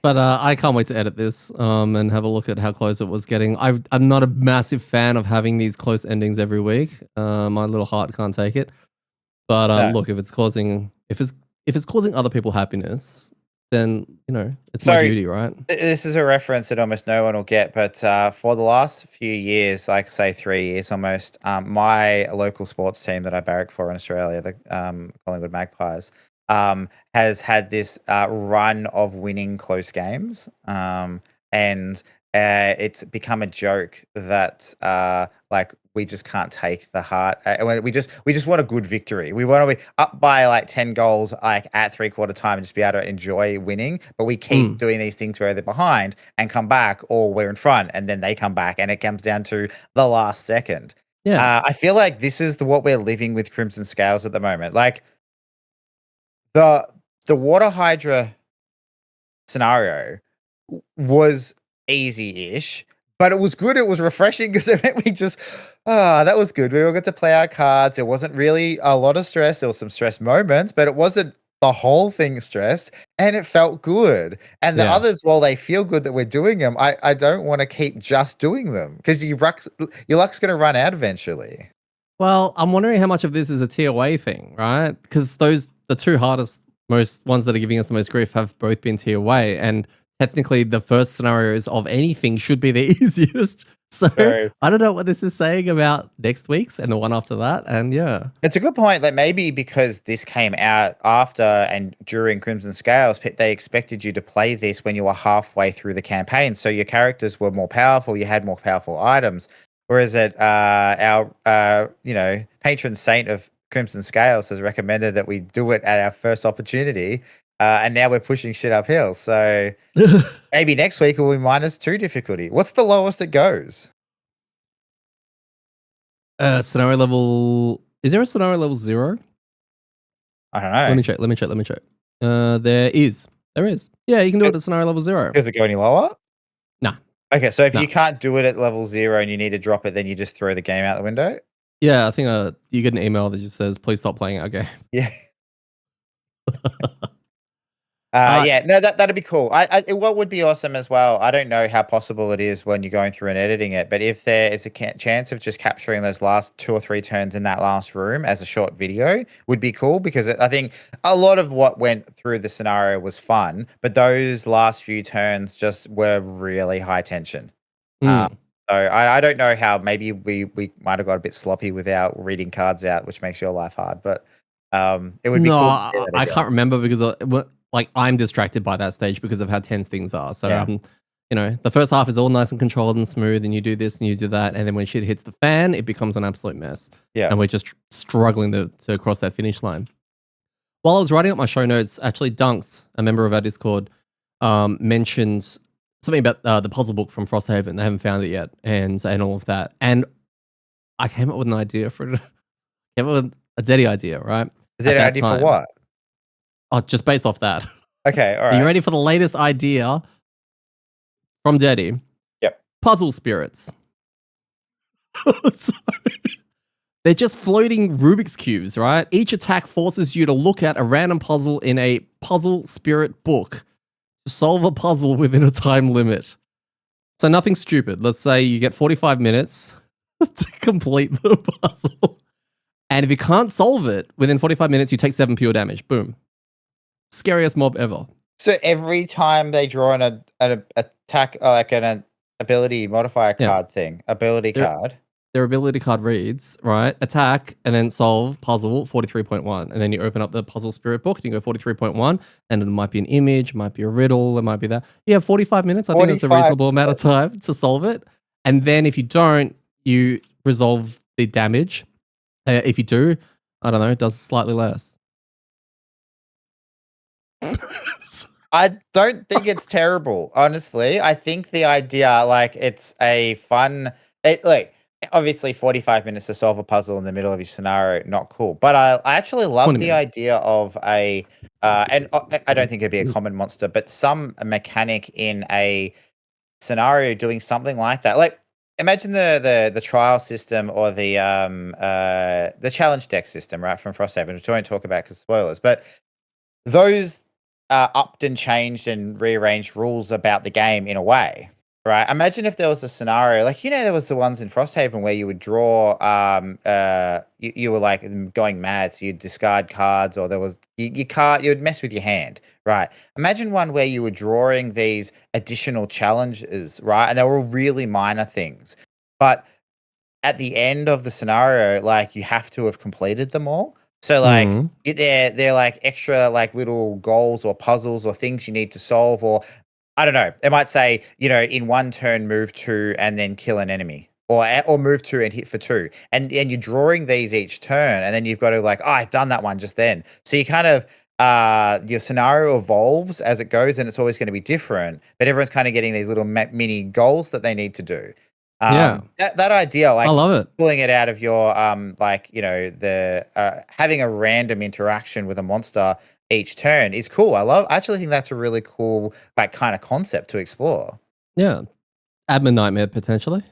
But I can't wait to edit this and have a look at how close it was getting. I'm not a massive fan of having these close endings every week. My little heart can't take it. But no. look, if it's causing other people happiness, then it's So my duty, right? this is a reference that almost no one will get, but for the last few years, like say 3 years almost, my local sports team that I barrack for in Australia, the Collingwood Magpies, has had this run of winning close games, and it's become a joke that like we just can't take the heart. We just want a good victory. We want to be up by like 10 goals, like at 3/4 time, and just be able to enjoy winning. But we keep doing these things where they're behind and come back, or we're in front and then they come back, and it comes down to the last second. Yeah. I feel like this is what we're living with Crimson Scales at the moment. Like the the water hydra scenario was easy-ish, but it was good. It was refreshing because it meant we just that was good. We all got to play our cards. It wasn't really a lot of stress. There was some stress moments, but it wasn't the whole thing stressed, and it felt good. And the Yeah. others, while they feel good that we're doing them, I don't want to keep just doing them because your luck's going to run out eventually. Well, I'm wondering how much of this is a TOA thing, right? Because the two hardest, most ones that are giving us the most grief have both been TOA, and technically the first scenarios of anything should be the easiest. So So I don't know what this is saying about next week's and the one after that. And yeah, it's a good point. Like maybe because this came out after and during Crimson Scales, they expected you to play this when you were halfway through the campaign, so your characters were more powerful. You had more powerful items. Whereas our patron saint of Crimson Scales has recommended that we do it at our first opportunity, and now we're pushing shit uphill. So maybe next week will be -2 difficulty. What's the lowest it goes? scenario level. Is there a scenario level 0? I don't Let know. me check. Let me check. Let me check. There is. There is. Yeah, you can do it at scenario level 0. Does it go any lower? Nah, Okay, so if nah. you can't do it at level 0 and you need to drop it, then you just throw the game out the window? Yeah, I think you get an email that just says, "Please stop playing our game." Yeah. Uh, Yeah, no, that'd be cool. What would be awesome as well, I don't know how possible it is when you're going through and editing it, but if there is a chance of just capturing those last 2 or 3 turns in that last room as a short video would be cool because I think a lot of what went through the scenario was fun, but those last few turns just were really high tension. Uh, mm. so I don't know how maybe we might have got a bit sloppy without reading cards out, which makes your life hard, but it would be No, cool to see that I again. can't remember because like I'm distracted by that stage because of how tense things are. So Yeah. the first half is all nice and controlled and smooth, and you do this and you do that, and then when shit hits the fan, it becomes an absolute mess, Yeah. and we're just struggling to cross that finish line. While I was writing up my show notes, actually, Dunks, a member of our Discord, mentioned something about the puzzle book from Frosthaven. They haven't found it yet, and all of that. And I came up with an idea for it. Came up with a deady idea, right? Is At that an that idea for time. what? Oh, just based off that. Okay, all Are you right. ready for the latest idea from Daddy? Yep. Puzzle spirits. So, they're just floating Rubik's cubes, right? Each attack forces you to look at a random puzzle in a puzzle spirit book to solve a puzzle within a time limit. So nothing stupid. Let's say you get 45 minutes to complete the puzzle. And if you can't solve it within 45 minutes, you take 7 pure damage. Boom. Scariest mob ever. So every time they draw an attack, like an ability modifier Yeah. card thing, ability Their, card. their ability card reads, right? Attack and then solve puzzle 43.1. And then you open up the puzzle spirit book and you go 43.1. And it might be an image, might be a riddle, it might be that. You have 45 minutes. I think that's a 45 reasonable amount of time to solve it. And then if you don't, you resolve the damage. If you do, I don't know, it does slightly less. I don't think it's terrible, honestly. I think the idea, like, it's a fun. Like, obviously, 45 minutes to solve a puzzle in the middle of your scenario, not cool. But I actually love 20 the minutes. idea of I don't think it'd be a common monster, but some mechanic in a scenario doing something like that. Like, imagine the trial system or the challenge deck system, right, from Frosthaven, which I won't talk about because spoilers, but those upped and changed and rearranged rules about the game in a way, right? Imagine if there was a scenario like, there was the ones in Frosthaven where you would draw, you were like going mad, so you'd discard cards, or there was you would mess with your hand, right? Imagine one where you were drawing these additional challenges, right? And they were all really minor things, but at the end of the scenario, like, you have to have completed them all. So, like, Mm. they're like extra, like, little goals or puzzles or things you need to solve, or I don't know. It might say, in one turn, move 2 and then kill an enemy, or move 2 and hit for 2. And you're drawing these each turn, and then you've got to, like, "Oh, I've done that one just then." So you kind of your scenario evolves as it goes, and it's always gonna be different, but everyone's kinda getting these little mini goals that they need to do. Yeah. That idea, I like, love it. pulling it out of your, like, the having a random interaction with a monster each turn is cool. I actually think that's a really cool, like, kinda concept to explore. Yeah. Admin nightmare potentially.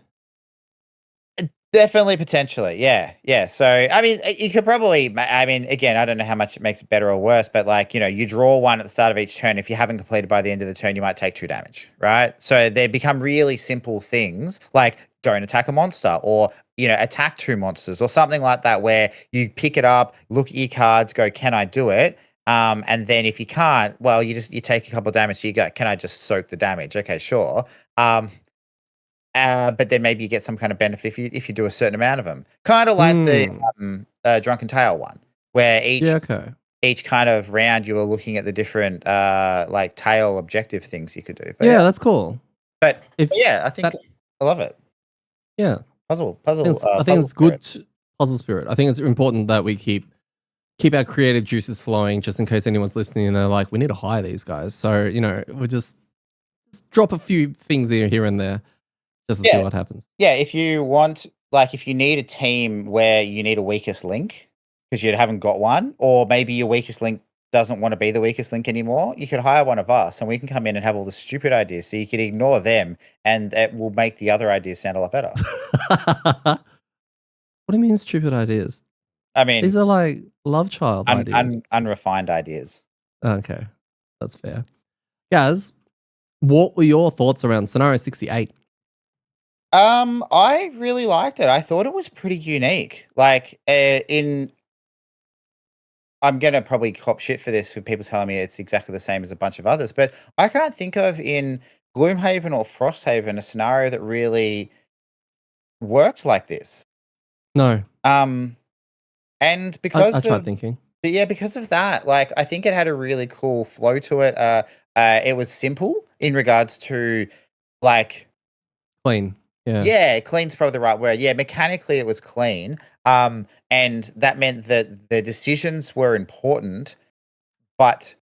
Definitely, potentially, yeah, yeah. So, I mean, you could probably, I mean, again, I don't know how much it makes it better or worse, but, like, you draw one at the start of each turn. If you haven't completed by the end of the turn, you might take 2 damage, right? So they become really simple things, like, don't attack a monster, or, attack 2 monsters, or something like that, where you pick it up, look at your cards, go, "Can I do it?" And then if you can't, well, you take a couple of damage, so you go, "Can I just soak the damage?" Okay, sure. But then maybe you get some kind of benefit if you do a certain amount of them. Kinda like the, Mm. Drunken Tale one, where Yeah, okay. each kind of round you were looking at the different, like, tail objective things you could do. But yeah, Yeah, that's cool. but If yeah, I think that I love it. yeah. I think Puzzle it's good spirit. puzzle spirit. I think it's important that we keep our creative juices flowing just in case anyone's listening and they're like, we need to hire these guys. So, we just drop a few things here and there just to see Yeah, what happens. yeah, if you want, like, if you need a team where you need a weakest link because you haven't got one, or maybe your weakest link doesn't wanna be the weakest link anymore, you could hire one of us, and we can come in and have all the stupid ideas, so you could ignore them, and it will make the other ideas sound a lot better. What do you mean stupid ideas? I mean, These are like love child ideas. unrefined ideas. Okay. That's fair. Guys, what were your thoughts around scenario 68? I really liked it. I thought it was pretty unique. Like, in I'm gonna probably cop shit for this, for people telling me it's exactly the same as a bunch of others, but I can't think of in Gloomhaven or Frosthaven a scenario that really works like this. No, Um, and I because tried of thinking. yeah, because of that, like, I think it had a really cool flow to it. It was simple in regards to, like, Clean. Yeah. yeah, clean's probably the right word. Yeah, mechanically it was clean. And that meant that the decisions were important, but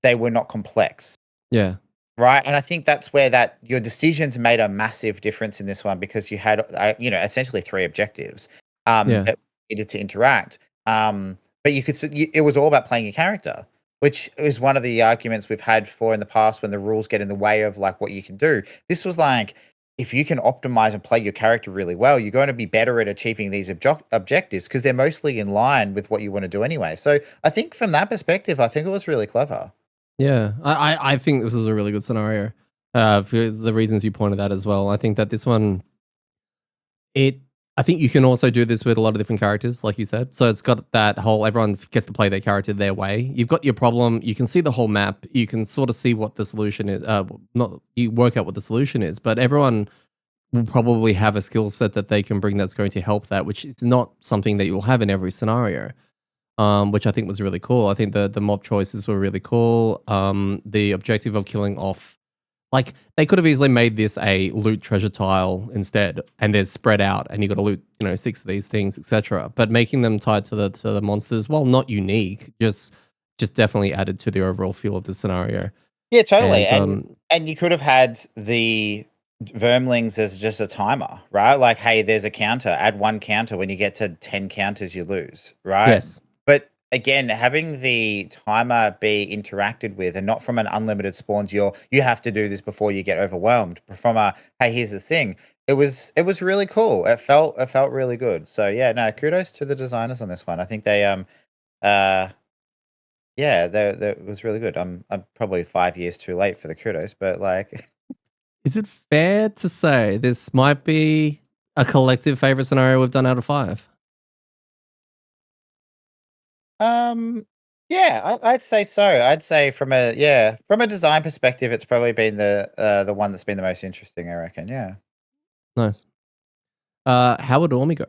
they were not complex. Yeah. Right, and I think that's where that your decisions made a massive difference in this one, because you had, essentially 3 objectives, Yeah. that needed to interact, but you could it was all about playing your character. which is one of the arguments we've had for in the past when the rules get in the way of like what you can do. This was like, if you can optimize and play your character really well, you're going to be better at achieving these objectives because they're mostly in line with what you want to do anyway. So I think from that perspective, I think it was really clever. Yeah, I think this was a really good scenario for the reasons you pointed out as well. I think that this one, it, I think you can also do this with a lot of different characters, like you said. So it's got that whole everyone gets to play their character their way. You've got your problem. You can see the whole map. You can sort of see what the solution is. Not you work out what the solution is, but everyone will probably have a skill set that they can bring that's going to help that, which is not something that you'll have in every scenario. Which I think was really cool. I think the mob choices were really cool. The objective of killing off, like they could have easily made this a loot treasure tile instead, and they're spread out, and you got to loot, 6 of these things, etc. But making them tied to the monsters, while not unique, just definitely added to the overall feel of the scenario. Yeah, totally. And And you could have had the vermlings as just a timer, right? Like, hey, there's a counter. Add one counter. When you get to 10 counters, you lose, right? yes, But again, having the timer be interacted with and not from an unlimited spawns, you have to do this before you get overwhelmed. But from a hey, here's the thing. It was really cool. It felt really good. So yeah, no, kudos to the designers on this one. I think they uh yeah, that was really good. I'm probably 5 years too late for the kudos, but, like, is it fair to say this might be a collective favorite scenario we've done out of 5? um, yeah, I'd say so. I'd say from a design perspective, it's probably been the one that's been the most interesting, I reckon, yeah. Nice. How would Ormi go?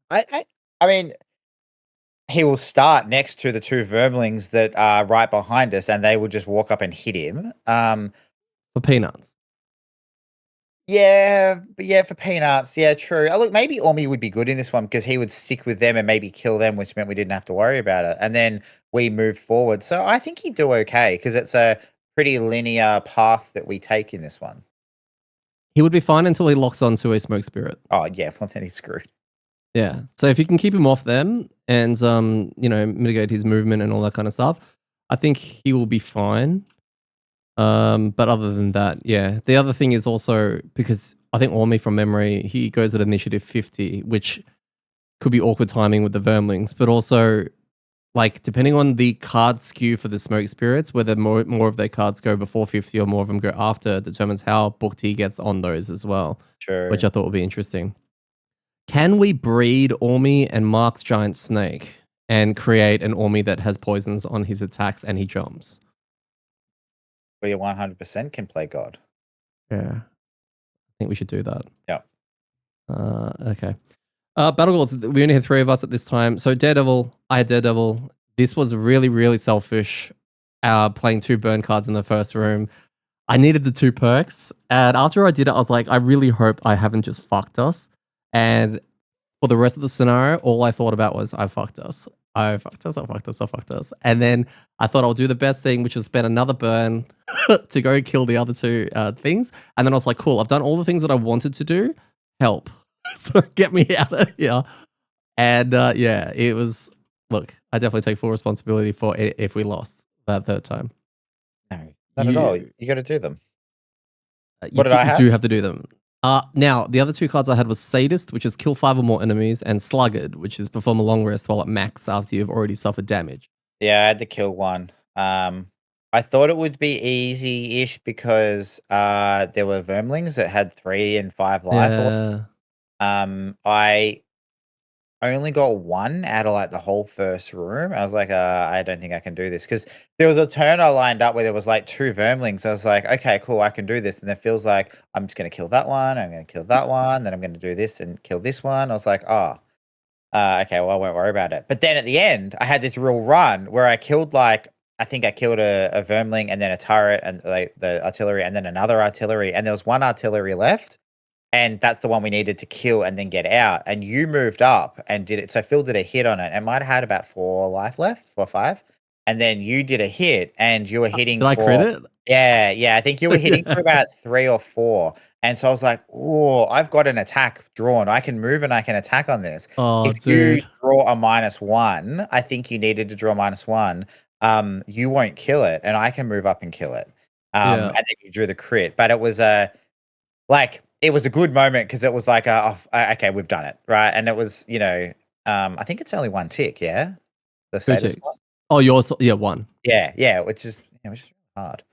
I mean, he will start next to the 2 vermlings that are right behind us, and they will just walk up and hit him. For peanuts. Yeah, but yeah, for peanuts, yeah, true. Look, maybe Ormi would be good in this one because he would stick with them and maybe kill them, which meant we didn't have to worry about it. And then we move forward. So I think he'd do okay because it's a pretty linear path that we take in this one. He would be fine until he locks onto a smoke spirit. Oh yeah, well then he's screwed. Yeah. So if you can keep him off them and mitigate his movement and all that kind of stuff, I think he will be fine. But other than that, yeah. The other thing is also because I think Ormi from memory, he goes at initiative 50, which could be awkward timing with the vermlings, but also like depending on the card skew for the smoke spirits, whether more of their cards go before 50 or more of them go after determines how booked he gets on those as well, which Sure. I thought would be interesting. Can we breed Ormi and Mark's giant snake and create an Ormi that has poisons on his attacks and he jumps? We 100% can play God. Yeah. I think we should do that. Yeah. Okay. Battle Goals, we only had 3 of us at this time. So Daredevil, I had Daredevil. This was really, really selfish. Playing 2 burn cards in the first room. I needed the 2 perks. And after I did it, I was like, I really hope I haven't just fucked us. And for the rest of the scenario, all I thought about was, I fucked us. I fucked us, I fucked us, I fucked us. And then I thought I'll do the best thing, which is spend another burn to go kill the other 2 things. And then I was like, cool, I've done all the things that I wanted to do. Help. So get me out of here. And yeah, it was, look, I definitely take full responsibility for it if we lost that 3rd time. No, not at all. You got to do them. You, What did I you have? do have to do them. Now, the other 2 cards I had was Sadist, which is kill 5 or more enemies, and Sluggard, which is perform a long rest while at max after you've already suffered damage. Yeah, I had to kill one. I thought it would be easy-ish because there were vermlings that had 3 and 5 life. Yeah. I only got 1 out of like the whole first room. I was like, I don't think I can do this because there was a turn I lined up where there was like 2 vermlings. I was like, okay, cool, I can do this. And it feels like I'm just gonna kill that one. I'm gonna kill that one. Then I'm gonna do this and kill this one. I was like, oh, okay, well, I won't worry about it. But then at the end, I had this real run where I killed I think I killed a vermling and then a turret and like the artillery and then another artillery. And there was 1 artillery left. And that's the one we needed to kill and then get out. And you moved up and did it. So Phil did a hit on it and might have had about 4 life left, 4 or 5. And then you did a hit and you were hitting Did I crit for, it? yeah, I think you were hitting for Yeah. about 3 or 4. And so I was like, "Oh, I've got an attack drawn. I can move and I can attack on this." Oh, If you dude. draw a -1, I think you needed to draw -1, you won't kill it, and I can move up and kill it. Yeah. And then you drew the crit, but it was it was a good moment because it was like, okay, we've done it, right?" And it was, I think it's only 1 tick, yeah? The Two status one? ticks. Oh, yours. Yeah, one. Yeah, yeah, which is hard.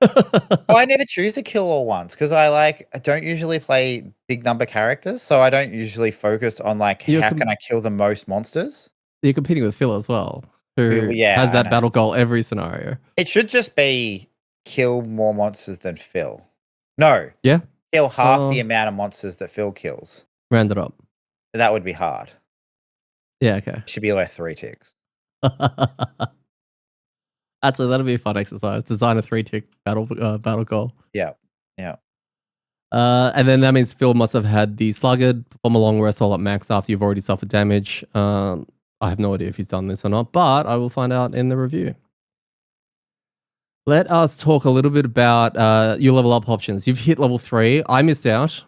Well, I never choose to kill all ones because I don't usually play big number characters, so I don't usually focus on, like, you're how can I kill the most monsters? you're competing with Phil as well, who Yeah, has I that know. battle goal every scenario. It should just be kill more monsters than Phil. No, Yeah. kill half Uh, the amount of monsters that Phil kills. round it up. That would be hard. Yeah. Okay. Should be like 3 ticks. Actually, that'll be a fun exercise. Design a 3 tick battle goal. Yeah, yeah. And then that means Phil must have had the sluggard, perform a long rest while at max after you've already suffered damage. I have no idea if he's done this or not, but I will find out in the review. Let us talk a little bit about your level up options. You've hit level 3. I missed out,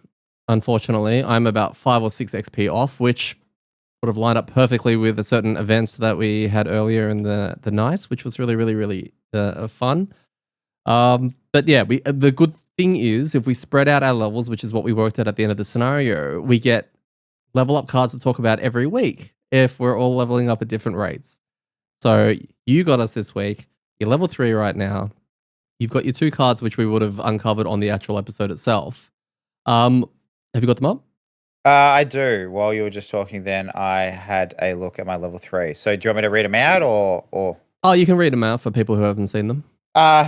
unfortunately. I'm about 5 or 6 XP off, which sort of lined up perfectly with a certain event that we had earlier in the night, which was really, really, really fun. But yeah, the good thing is if we spread out our levels, which is what we worked at the end of the scenario, we get level up cards to talk about every week if we're all leveling up at different rates. So you got us this week. You're level 3 right now. You've got your 2 cards, which we would have uncovered on the actual episode itself. Have you got them up? I do. While you were just talking then, I had a look at my level 3. So do you want me to read them out or? Oh, you can read them out for people who haven't seen them.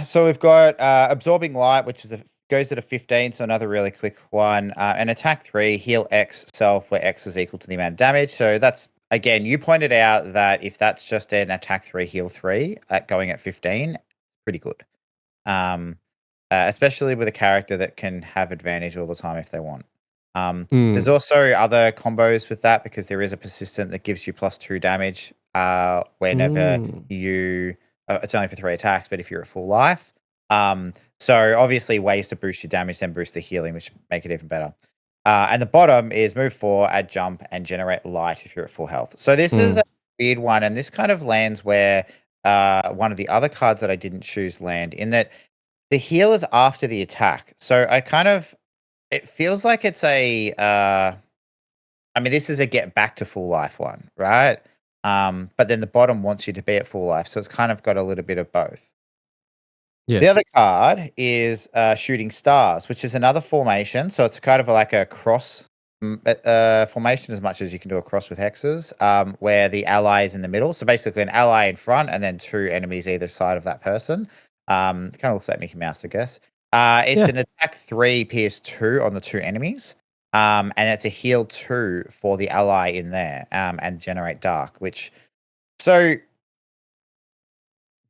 So we've got Absorbing Light, which goes at a 15, so another really quick one. And Attack 3, heal X self, where X is equal to the amount of damage. So that's, again, you pointed out that if that's just an Attack 3, heal 3 at going at 15, pretty good. Um, Especially with a character that can have advantage all the time if they want. There's Mm. also other combos with that because there is a persistent that gives you +2 damage whenever Mm. you. It's only for 3 attacks, but if you're at full life. So obviously ways to boost your damage, then boost the healing, which make it even better. And the bottom is move 4, add jump, and generate light if you're at full health. So this is a Mm. weird one, and this kind of lands where one of the other cards that I didn't choose land in that the heal is after the attack. So it feels like it's I mean, this is a get back to full life one, right? But then the bottom wants you to be at full life, so it's kind of got a little bit of both. The other Yes. card is Shooting Stars, which is another formation. So it's kind of like a cross formation as much as you can do a cross with hexes, where the ally is in the middle. So basically, an ally in front and then 2 enemies either side of that person. Kind of looks like Mickey Mouse, I guess. It's Yeah. an attack 3, PS2 on the 2 enemies. And it's a heal 2 for the ally in there, and generate dark, which so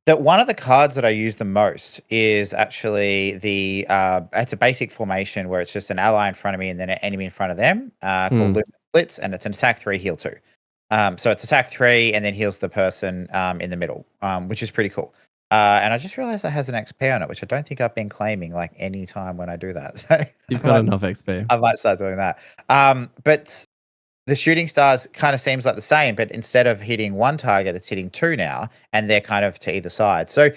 that one of the cards that I use the most is actually it's a basic formation where it's just an ally in front of me and then an enemy in front of them, called Mm. Luminous Blitz, and it's an attack 3, heal 2. So it's attack 3 and then heals the person in the middle, which is pretty cool. And I just realized that has an XP on it, which I don't think I've been claiming like any time when I do that. So You've got enough XP. I might start doing that. But the shooting stars kind of seems like the same, but instead of hitting one target, it's hitting 2 now, and they're kind of to either side. So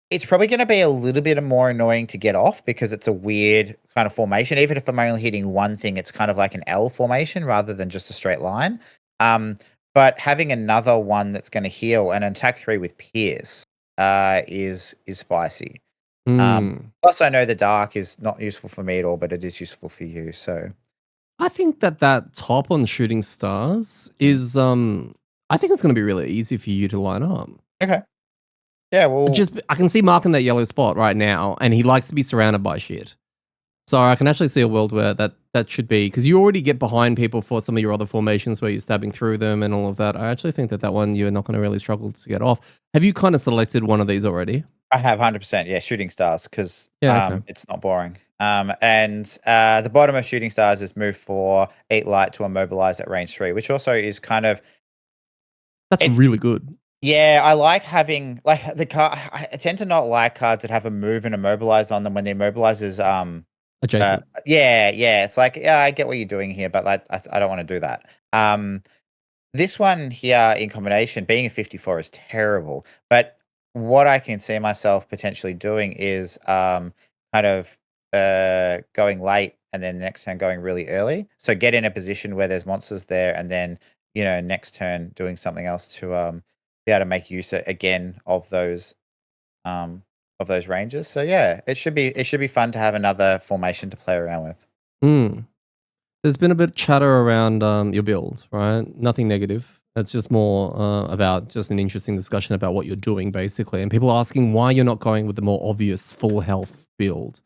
it's probably going to be a little bit more annoying to get off because it's a weird kind of formation. Even if I'm only hitting one thing, it's kind of like an L formation rather than just a straight line. Um, but having another one that's going to heal and attack 3 with Pierce is spicy. Mm. Plus, I know the dark is not useful for me at all, but it is useful for you. So I think that top on Shooting Stars mm. is I think it's going to be really easy for you to line up. Okay, yeah, well, Just I can see Mark in that yellow spot right now, and he likes to be surrounded by shit. So I can actually see a world where that should be because you already get behind people for some of your other formations where you're stabbing through them and all of that. I actually think that one you're not going to really struggle to get off. Have you kind of selected one of these already? I have 100%, yeah, shooting stars because Yeah. Okay. it's not boring. And the bottom of shooting stars is move 4, eat light to immobilize at range 3, which also is kind of That's it's really good. yeah, I like having like the card. I tend to not like cards that have a move and immobilize on them when the immobilize is adjacent. Yeah. It's like, yeah, I get what you're doing here, but like, I don't want to do that. This one here in combination, being a 54 is terrible. But what I can see myself potentially doing is kind of going late and then next turn going really early. So get in a position where there's monsters there, and then next turn doing something else to be able to make use again um, of those ranges. So yeah, it should be fun to have another formation to play around with. Mm. There's been a bit of chatter around your build, right? Nothing negative. It's just more about just an interesting discussion about what you're doing, basically. And people asking why you're not going with the more obvious full health build.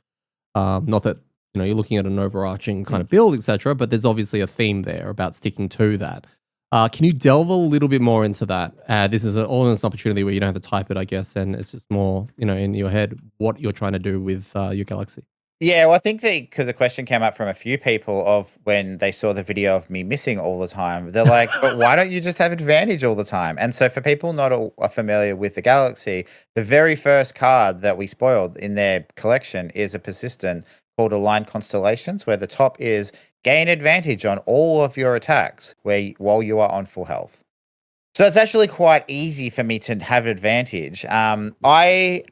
Not that you're looking at an overarching kind Mm. of build, etc. But there's obviously a theme there about sticking to that. Can you delve a little bit more into that? This is almost an opportunity where you don't have to type it, I guess, and it's just more in your head what you're trying to do with your galaxy. Yeah, well, I think because the question came up from a few people of when they saw the video of me missing all the time. They're like, "But why don't you just have advantage all the time?" And so, for people not all are familiar with the Galaxy, the very first card that we spoiled in their collection is a persistent called Aligned Constellations, where the top is gain advantage on all of your attacks while you are on full health. So it's actually quite easy for me to have advantage. I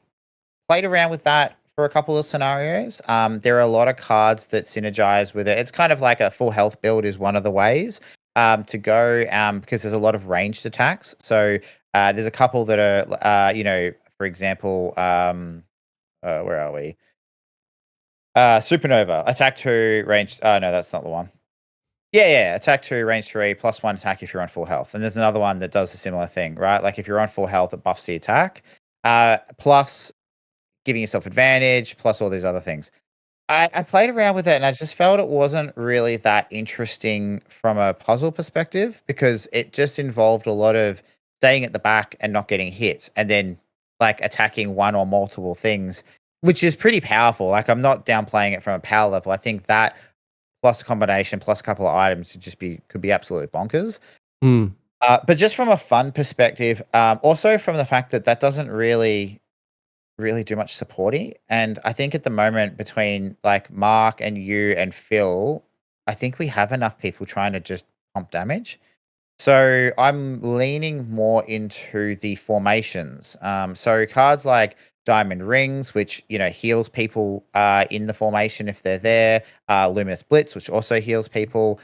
played around with that for a couple of scenarios. There are a lot of cards that synergize with it. It's kind of like a full health build is one of the ways to go because there's a lot of ranged attacks. So there's a couple that are, for example, where are we? Supernova, attack 2, range. Oh, no, that's not the one. Yeah. Attack 2, range 3, +1 attack if you're on full health. And there's another one that does a similar thing, right? Like if you're on full health, it buffs the attack. Plus giving yourself advantage, plus all these other things. I played around with it and I just felt it wasn't really that interesting from a puzzle perspective because it just involved a lot of staying at the back and not getting hit and then like attacking one or multiple things, which is pretty powerful. Like I'm not downplaying it from a power level. I think that plus a combination plus a couple of items could be absolutely bonkers. Mm. But just from a fun perspective, also from the fact that that doesn't really do much supporting. And I think at the moment between like Mark and you and Phil, I think we have enough people trying to just pump damage. So I'm leaning more into the formations. So cards like Diamond Rings, which heals people in the formation if they're there. Luminous Blitz, which also heals people.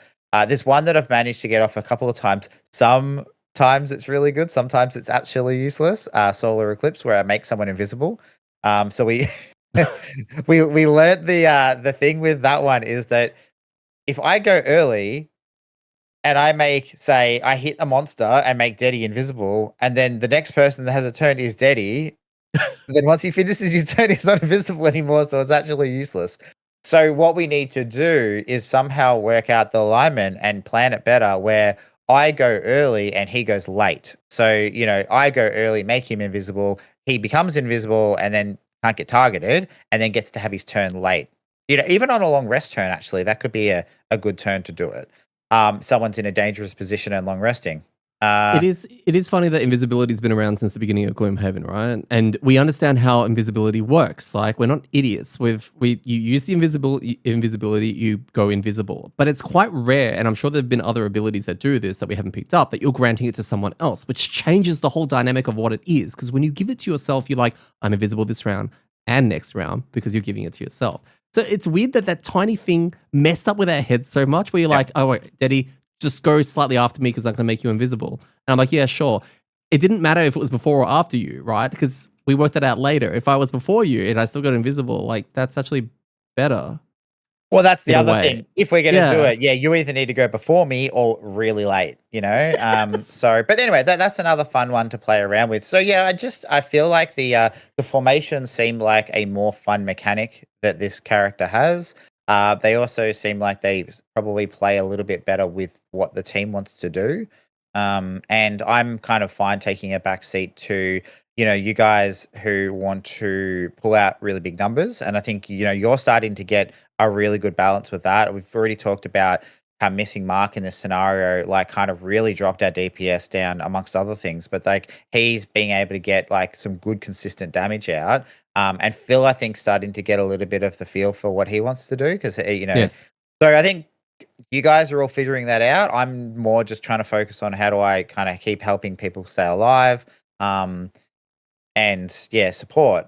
There's one that I've managed to get off a couple of times. Sometimes it's really good. Sometimes it's actually useless. Solar Eclipse, where I make someone invisible. So we we learned the thing with that one is that if I go early and I hit a monster and make Deddy invisible, and then the next person that has a turn is Deddy, then once he finishes his turn, he's not invisible anymore, so it's actually useless. So what we need to do is somehow work out the alignment and plan it better where I go early and he goes late. So, I go early, make him invisible, he becomes invisible and then can't get targeted and then gets to have his turn late. Even on a long rest turn, actually, that could be a good turn to do it. Someone's in a dangerous position and long resting. It Uh, is it is funny that invisibility's been around since the beginning of Gloomhaven, right? And we understand how invisibility works. Like we're not idiots. You use the invisibility, you go invisible. But it's quite rare, and I'm sure there've been other abilities that do this that we haven't picked up, that you're granting it to someone else, which changes the whole dynamic of what it is. Because when you give it to yourself, you're like, I'm invisible this round and next round because you're giving it to yourself. So it's weird that that tiny thing messed up with our heads so much where you're yeah. like, oh wait, Daddy, just go slightly after me because I'm going to make you invisible. And I'm like, yeah, sure. It didn't matter if it was before or after you, right? Because we worked that out later. If I was before you and I still got invisible, like that's actually better Well, that's the in a other way. thing. If we're gonna do Yeah. it, yeah, you either need to go before me or really late, you know? So but anyway, that's another fun one to play around with. So yeah, I feel like the formations seem like a more fun mechanic that this character has. They also seem like they probably play a little bit better with what the team wants to do. And I'm kind of fine taking a back seat to you guys who want to pull out really big numbers. And I think, you're starting to get a really good balance with that. We've already talked about how missing Mark in this scenario, like, kind of really dropped our DPS down amongst other things. But like he's being able to get like some good consistent damage out. And Phil, I think, starting to get a little bit of the feel for what he wants to do because Yes. so I think you guys are all figuring that out. I'm more just trying to focus on how do I kind of keep helping people stay alive. Um, and yeah, support.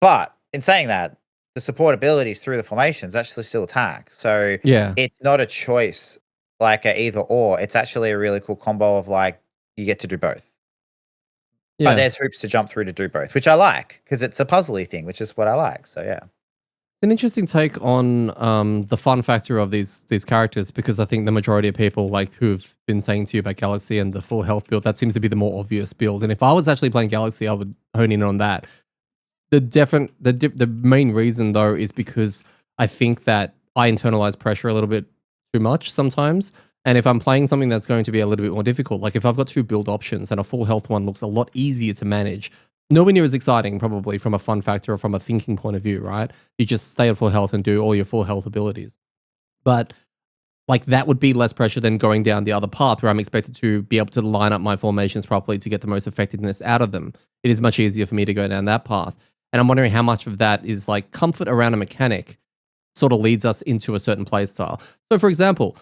But in saying that, the support abilities through the formations actually still attack. So Yeah. it's not a choice like a either or. It's actually a really cool combo of like you get to do both. But Yeah. there's hoops to jump through to do both, which I like because it's a puzzly thing, which is what I like. So yeah. An interesting take on the fun factor of these characters because I think the majority of people like who've been saying to you about Galaxy and the full health build that seems to be the more obvious build. And if I was actually playing Galaxy, I would hone in on that. The main reason though is because I think that I internalize pressure a little bit too much sometimes. And if I'm playing something that's going to be a little bit more difficult, like if I've got two build options and a full health one looks a lot easier to manage, nowhere near as exciting probably from a fun factor or from a thinking point of view, right? You just stay at full health and do all your full health abilities. But like that would be less pressure than going down the other path where I'm expected to be able to line up my formations properly to get the most effectiveness out of them. It is much easier for me to go down that path. And I'm wondering how much of that is like comfort around a mechanic sort of leads us into a certain play style. So, for example,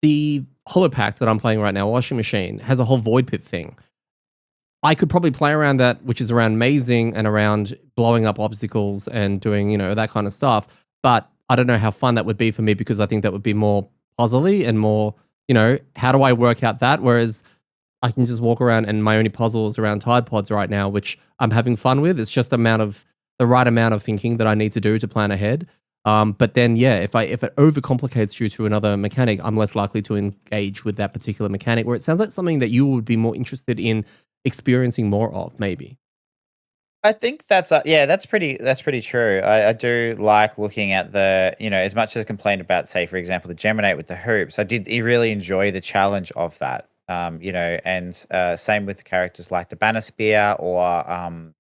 the Hollow Pack that I'm playing right now, Washing Machine, has a whole Void Pit thing. I could probably play around that, which is around mazing and around blowing up obstacles and doing, that kind of stuff. But I don't know how fun that would be for me because I think that would be more puzzly and more, how do I work out that? Whereas I can just walk around and my only puzzle is around Tide Pods right now, which I'm having fun with. It's just the right amount of thinking that I need to do to plan ahead. But then, yeah, if it overcomplicates due to another mechanic, I'm less likely to engage with that particular mechanic. Where it sounds like something that you would be more interested in experiencing more of, maybe. I think that's yeah, that's pretty true. I do like looking at the as much as I complained about, say, for example, the Geminate with the hoops. I did really enjoy the challenge of that. And same with the characters like the Banner Spear or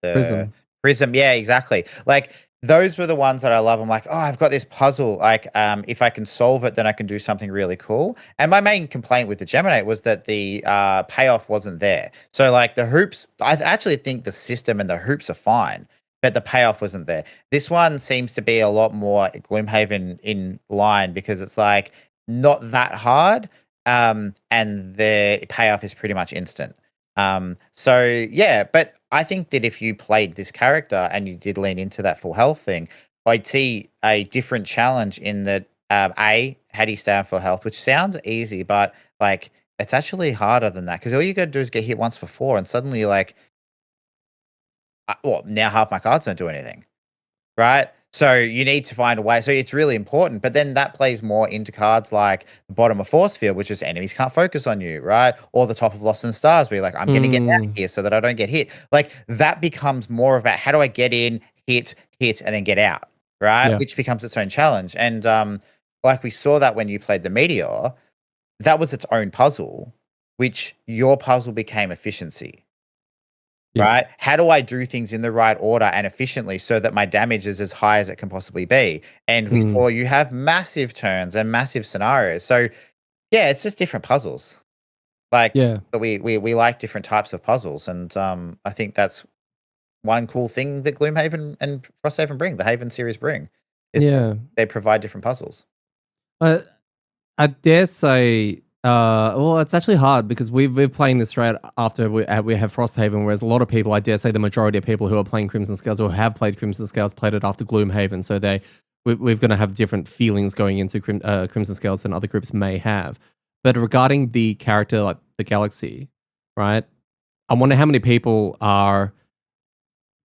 the Prism. Prism. Yeah, exactly. Like those were the ones that I love. I'm like, oh, I've got this puzzle. Like, if I can solve it, then I can do something really cool. And my main complaint with the Geminate was that the payoff wasn't there. So, like the hoops, I actually think the system and the hoops are fine, but the payoff wasn't there. This one seems to be a lot more Gloomhaven in line because it's like not that hard, and the payoff is pretty much instant. So yeah, but I think that if you played this character and you did lean into that full health thing, I'd see a different challenge in that. How do you stay on full health? Which sounds easy, but like it's actually harder than that because all you got to do is get hit once for four, and suddenly you're like, well, now half my cards don't do anything, right? So you need to find a way. So it's really important. But then that plays more into cards like the bottom of force field, which is enemies can't focus on you, right? Or the top of Lost in Stars, where you're like, I'm going to get out of Mm, here so that I don't get hit. Like that becomes more about how do I get in, hit, and then get out, right? yeah. Which becomes its own challenge. And like we saw that when you played the Meteor, that was its own puzzle, which your puzzle became efficiency, right? Yes. How do I do things in the right order and efficiently so that my damage is as high as it can possibly be? And we Mm, saw you have massive turns and massive scenarios. So yeah, it's just different puzzles. Like yeah. but we like different types of puzzles, and I think that's one cool thing that Gloomhaven and Frosthaven bring, the Haven series bring, is that Yeah. they provide different puzzles. Uh, I dare say, well, it's actually hard because we're playing this right after we have Frosthaven, whereas a lot of people, I dare say, the majority of people who are playing Crimson Scales or have played Crimson Scales played it after Gloomhaven, so we're going to have different feelings going into Crimson Scales than other groups may have. But regarding the character like the Galaxy, right? I wonder how many people are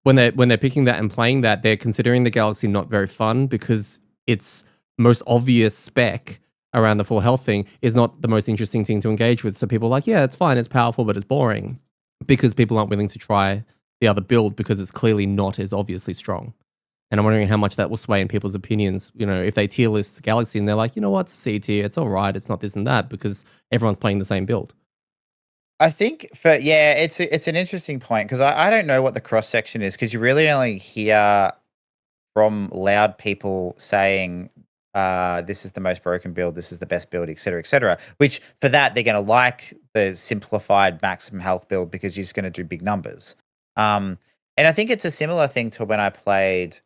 when they're picking that and playing that, they're considering the Galaxy not very fun because its most obvious spec around the full health thing is not the most interesting thing to engage with. So people are like, yeah, it's fine, it's powerful, but it's boring because people aren't willing to try the other build because it's clearly not as obviously strong. And I'm wondering how much that will sway in people's opinions. If they tier list Galaxy and they're like, you know what, it's C tier, it's all right, it's not this and that because everyone's playing the same build. I think for yeah, it's an interesting point because I don't know what the cross section is because you really only hear from loud people saying this is the most broken build, this is the best build, etc., etc. Which for that they're going to like the simplified maximum health build because you're just going to do big numbers. Um, and I think it's a similar thing to when I played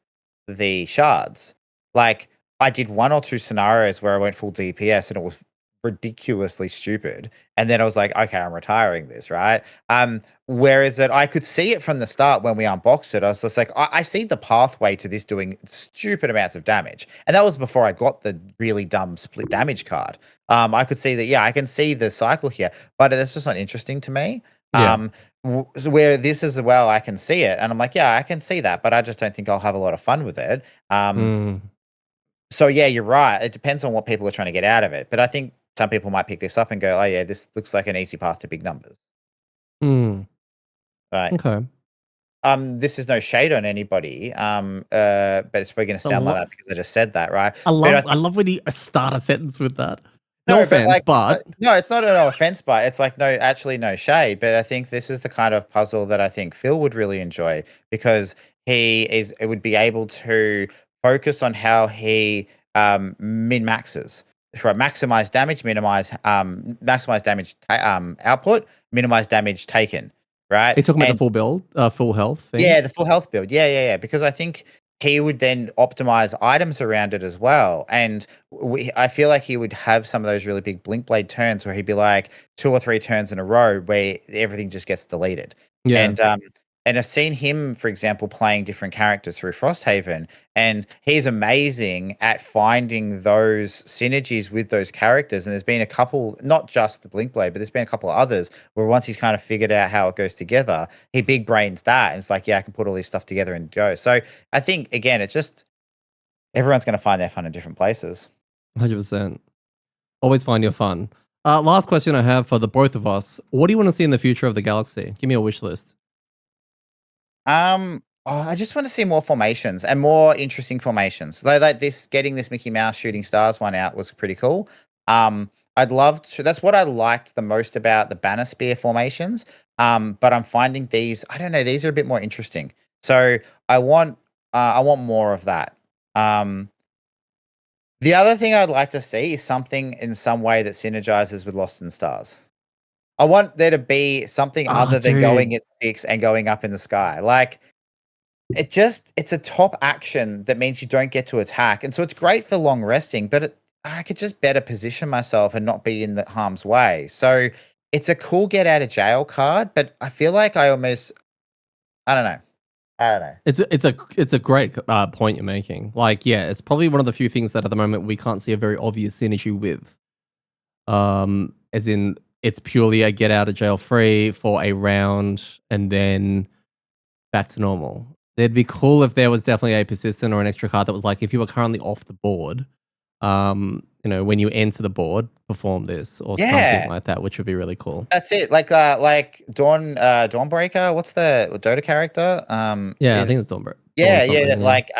the shards. Like I did one or two scenarios where I went full DPS and it was ridiculously stupid. And then I was like, okay, I'm retiring this, right? Whereas that I could see it from the start when we unboxed it. I was just like, I see the pathway to this doing stupid amounts of damage. And that was before I got the really dumb split damage card. I could see that, yeah, I can see the cycle here, but it's just not interesting to me. Yeah. So where this is well, I can see it, and I'm like, yeah, I can see that, but I just don't think I'll have a lot of fun with it. Mm. So yeah, you're right. It depends on what people are trying to get out of it. But I think some people might pick this up and go, "Oh yeah, this looks like an easy path to big numbers." Mm. Right. Okay. This is no shade on anybody. But it's probably going to I sound like that love, because I just said that, right? I But I love, I think love when you start a sentence with that. No no, but offense, like, but no, it's not no offense, but it's like no, actually no shade. But I think this is the kind of puzzle that I think Phil would really enjoy because it would be able to focus on how he min maxes, right? Maximize damage output, minimize damage taken, right? you're talking about the And full build, full health thing. yeah, the full health build. Yeah, yeah, yeah. Because I think he would then optimize items around it as well. And I feel like he would have some of those really big blink blade turns where he'd be like two or three turns in a row where everything just gets deleted. Yeah. And and I've seen him, for example, playing different characters through Frosthaven, and he's amazing at finding those synergies with those characters. And there's been a couple, not just the Blink Blade, but there's been a couple of others where once he's kind of figured out how it goes together, he big brains that, and it's like, yeah, I can put all this stuff together and go. So I think again, it's just everyone's going to find their fun in different places. 100%. Always find your fun. Last question I have for the both of us. What do you want to see in the future of the galaxy? Give me a wish list. I just want to see more formations and more interesting formations. Like this, getting this Mickey Mouse shooting stars one out was pretty cool. I'd love to. That's what I liked the most about the banner spear formations. But I'm finding these. I don't know. These are a bit more interesting. So I want more of that. Um, the other thing I'd like to see is something in some way that synergizes with Lost in Stars. I want there to be something Oh, other than going dude. at 6 and going up in the sky. Like it's a top action that means you don't get to attack, and so it's great for long resting, but I could just better position myself and not be in the harm's way. So it's a cool get out of jail card, but I feel like I don't know. I don't know. It's a great point you're making. Like, yeah, it's probably one of the few things that at the moment we can't see a very obvious synergy with. As in, it's purely a get out of jail free for a round and then back to normal. It'd be cool if there was definitely a persistent or an extra card that was like, if you were currently off the board, when you enter the board, perform this or something Yeah, like that, which would be really cool. that's it. Like Dawnbreaker. What's the Dota character? Yeah, I think it's Dawn Yeah, yeah, something. that, Yeah, like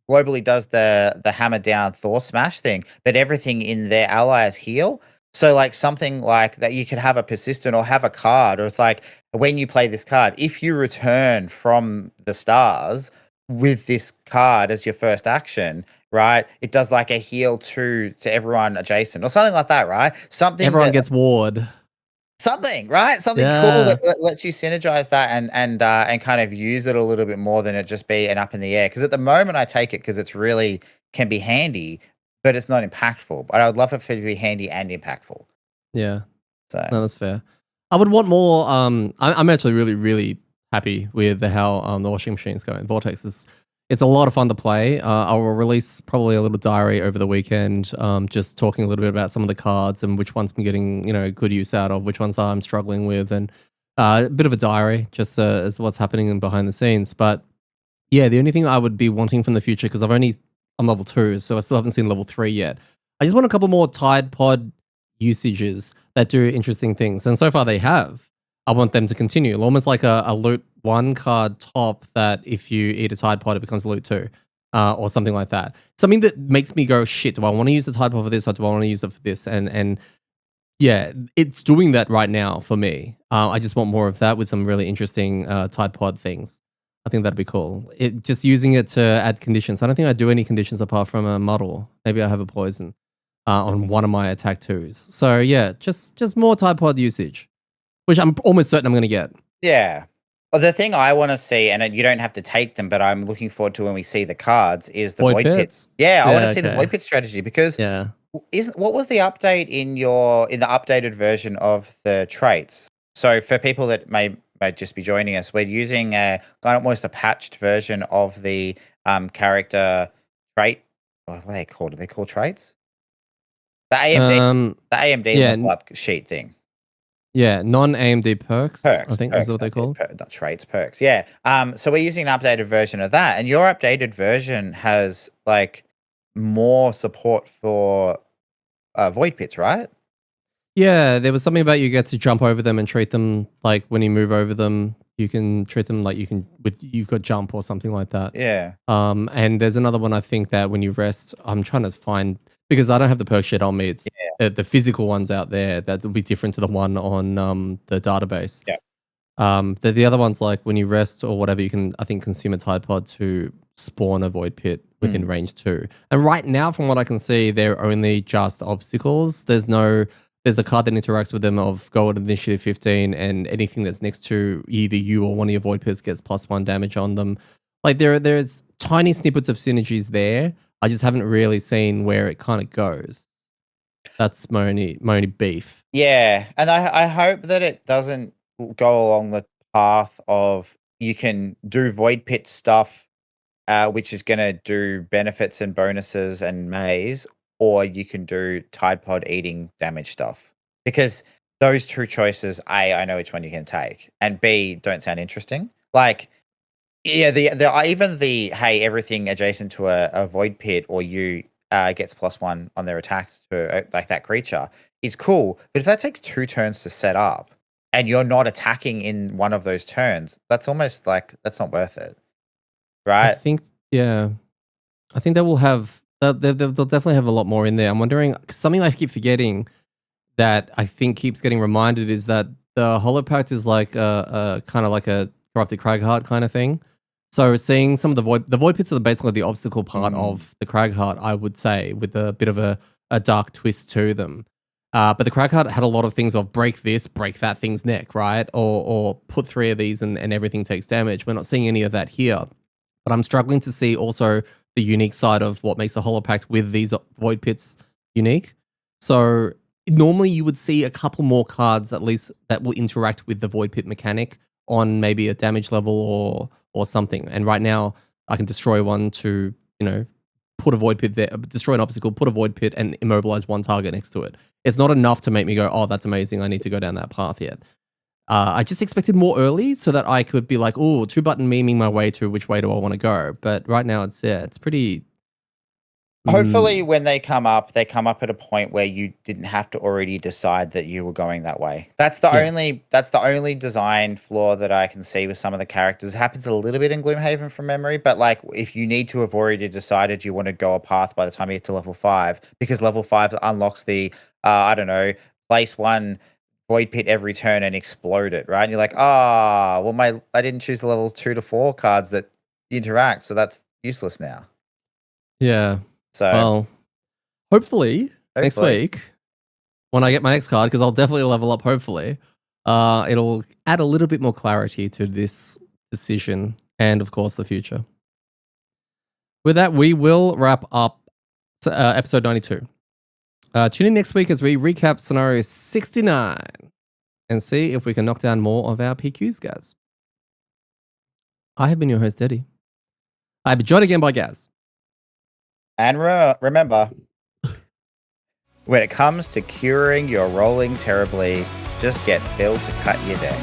globally does the hammer down Thor smash thing, but everything in their allies heal. So like something like that, you could have a persistent or have a card, or it's like when you play this card, if you return from the stars with this card as your first action, right? It does like a heal to everyone adjacent or something like that, right? Something everyone that gets ward. something, right? Something cool that Yeah, lets you synergize that and kind of use it a little bit more than it just be an up in the air. Because at the moment, I take it because it's really can be handy, but it's not impactful. But I would love it for it to be handy and impactful. yeah. So No, that's fair. I would want more. I'm actually really, really happy with how the washing machine's going. Vortex is it's a lot of fun to play. I will release probably a little diary over the weekend, just talking a little bit about some of the cards and which ones I'm getting good use out of, which ones I'm struggling with, and a bit of a diary just as what's happening in behind the scenes. But yeah, the only thing I would be wanting from the future, because I'm level 2, so I still haven't seen level 3 yet. I just want a couple more Tide Pod usages that do interesting things. And so far they have. I want them to continue. Almost like a loot 1 card top that if you eat a Tide Pod, it becomes a loot 2. Or something like that. Something that makes me go, shit, do I want to use the Tide Pod for this or do I want to use it for this? And yeah, it's doing that right now for me. I just want more of that with some really interesting Tide Pod things. I think that'd be cool. It just using it to add conditions. I don't think I do any conditions apart from a muddle. Maybe I have a poison on one of my attack twos. So yeah, just more Tide Pod usage, which I'm almost certain I'm going to get. Yeah. Well, the thing I want to see, and you don't have to take them, but I'm looking forward to when we see the cards, is the Void void pit. pits. Yeah, I want to Yeah. see the Okay. void pit strategy because Yeah. isn't what was the update in the updated version of the traits? So for people that may just be joining us, we're using a kind of almost a patched version of the character trait. What are they called? Are they called traits? The AMD, the AMD Yeah. level up sheet thing. Yeah. Non AMD perks. I think is what they That's it, call. not traits, perks. Yeah. So we're using an updated version of that, and your updated version has like more support for void pits, right? Yeah, there was something about you get to jump over them and treat them like when you move over them, you can treat them like you've got jump or something like that. Yeah. And there's another one I think that when you rest, I'm trying to find because I don't have the perk sheet on me. It's Yeah. the physical ones out there that will be different to the one on the database. Yeah. The other ones like when you rest or whatever, you can I think consume a Tide Pod to spawn a void pit within range 2. And right now, from what I can see, they're only just obstacles. There's a card that interacts with them of go at initiative 15, and anything that's next to either you or one of your void pits gets +1 damage on them. Like there's tiny snippets of synergies there. I just haven't really seen where it kind of goes. That's my only beef. Yeah, and I hope that it doesn't go along the path of you can do void pit stuff, which is going to do benefits and bonuses and maze, or you can do Tide Pod eating damage stuff. Because those two choices, A, I know which one you can take, and B, don't sound interesting. Like, yeah, even the hey, everything adjacent to a void pit or you gets +1 on their attacks to like that creature is cool. But if that takes 2 turns to set up and you're not attacking in one of those turns, that's almost like that's not worth it, I right? think yeah, I think they will have they'll definitely have a lot more in there. I'm wondering something I keep forgetting that I think keeps getting reminded is that the Hollow Pact is like a kind of like a corrupted Cragheart kind of thing. So seeing some of the void pits are basically the obstacle part of the Cragheart, I would say, with a bit of a dark twist to them. But the Cragheart had a lot of things of break this, break that thing's neck, right? Or put 3 of these and everything takes damage. We're not seeing any of that here. But I'm struggling to see also the unique side of what makes the Hollow Pact with these void pits unique. So normally you would see a couple more cards at least that will interact with the void pit mechanic on maybe a damage level or something. And right now I can destroy one to, put a void pit there, destroy an obstacle, put a void pit and immobilize one target next to it. It's not enough to make me go, oh, that's amazing. I need to go down that path yet. I just expected more early so that I could be like, oh, 2-button memeing my way to which way do I want to go. But right now it's pretty. Hopefully, when they come up at a point where you didn't have to already decide that you were going that way. That's the Yeah. only design flaw that I can see with some of the characters. It happens a little bit in Gloomhaven from memory, but like if you need to have already decided you want to go a path by the time you get to level 5, because level 5 unlocks the I don't know, place 1 void pit every turn and explode it, right? And you're like, well, I didn't choose the levels 2 to 4 cards that interact, so that's useless now. Yeah. So Well, hopefully next hopefully. week when I get my next card, because I'll definitely level up. Hopefully, it'll add a little bit more clarity to this decision and, of course, the future. With that, we will wrap up episode 92. Tune in next week as we recap scenario 69 and see if we can knock down more of our PQs, guys. I have been your host, Eddie. I've been joined again by Gaz. And remember, when it comes to curing your rolling terribly, just get Phil to cut your deck.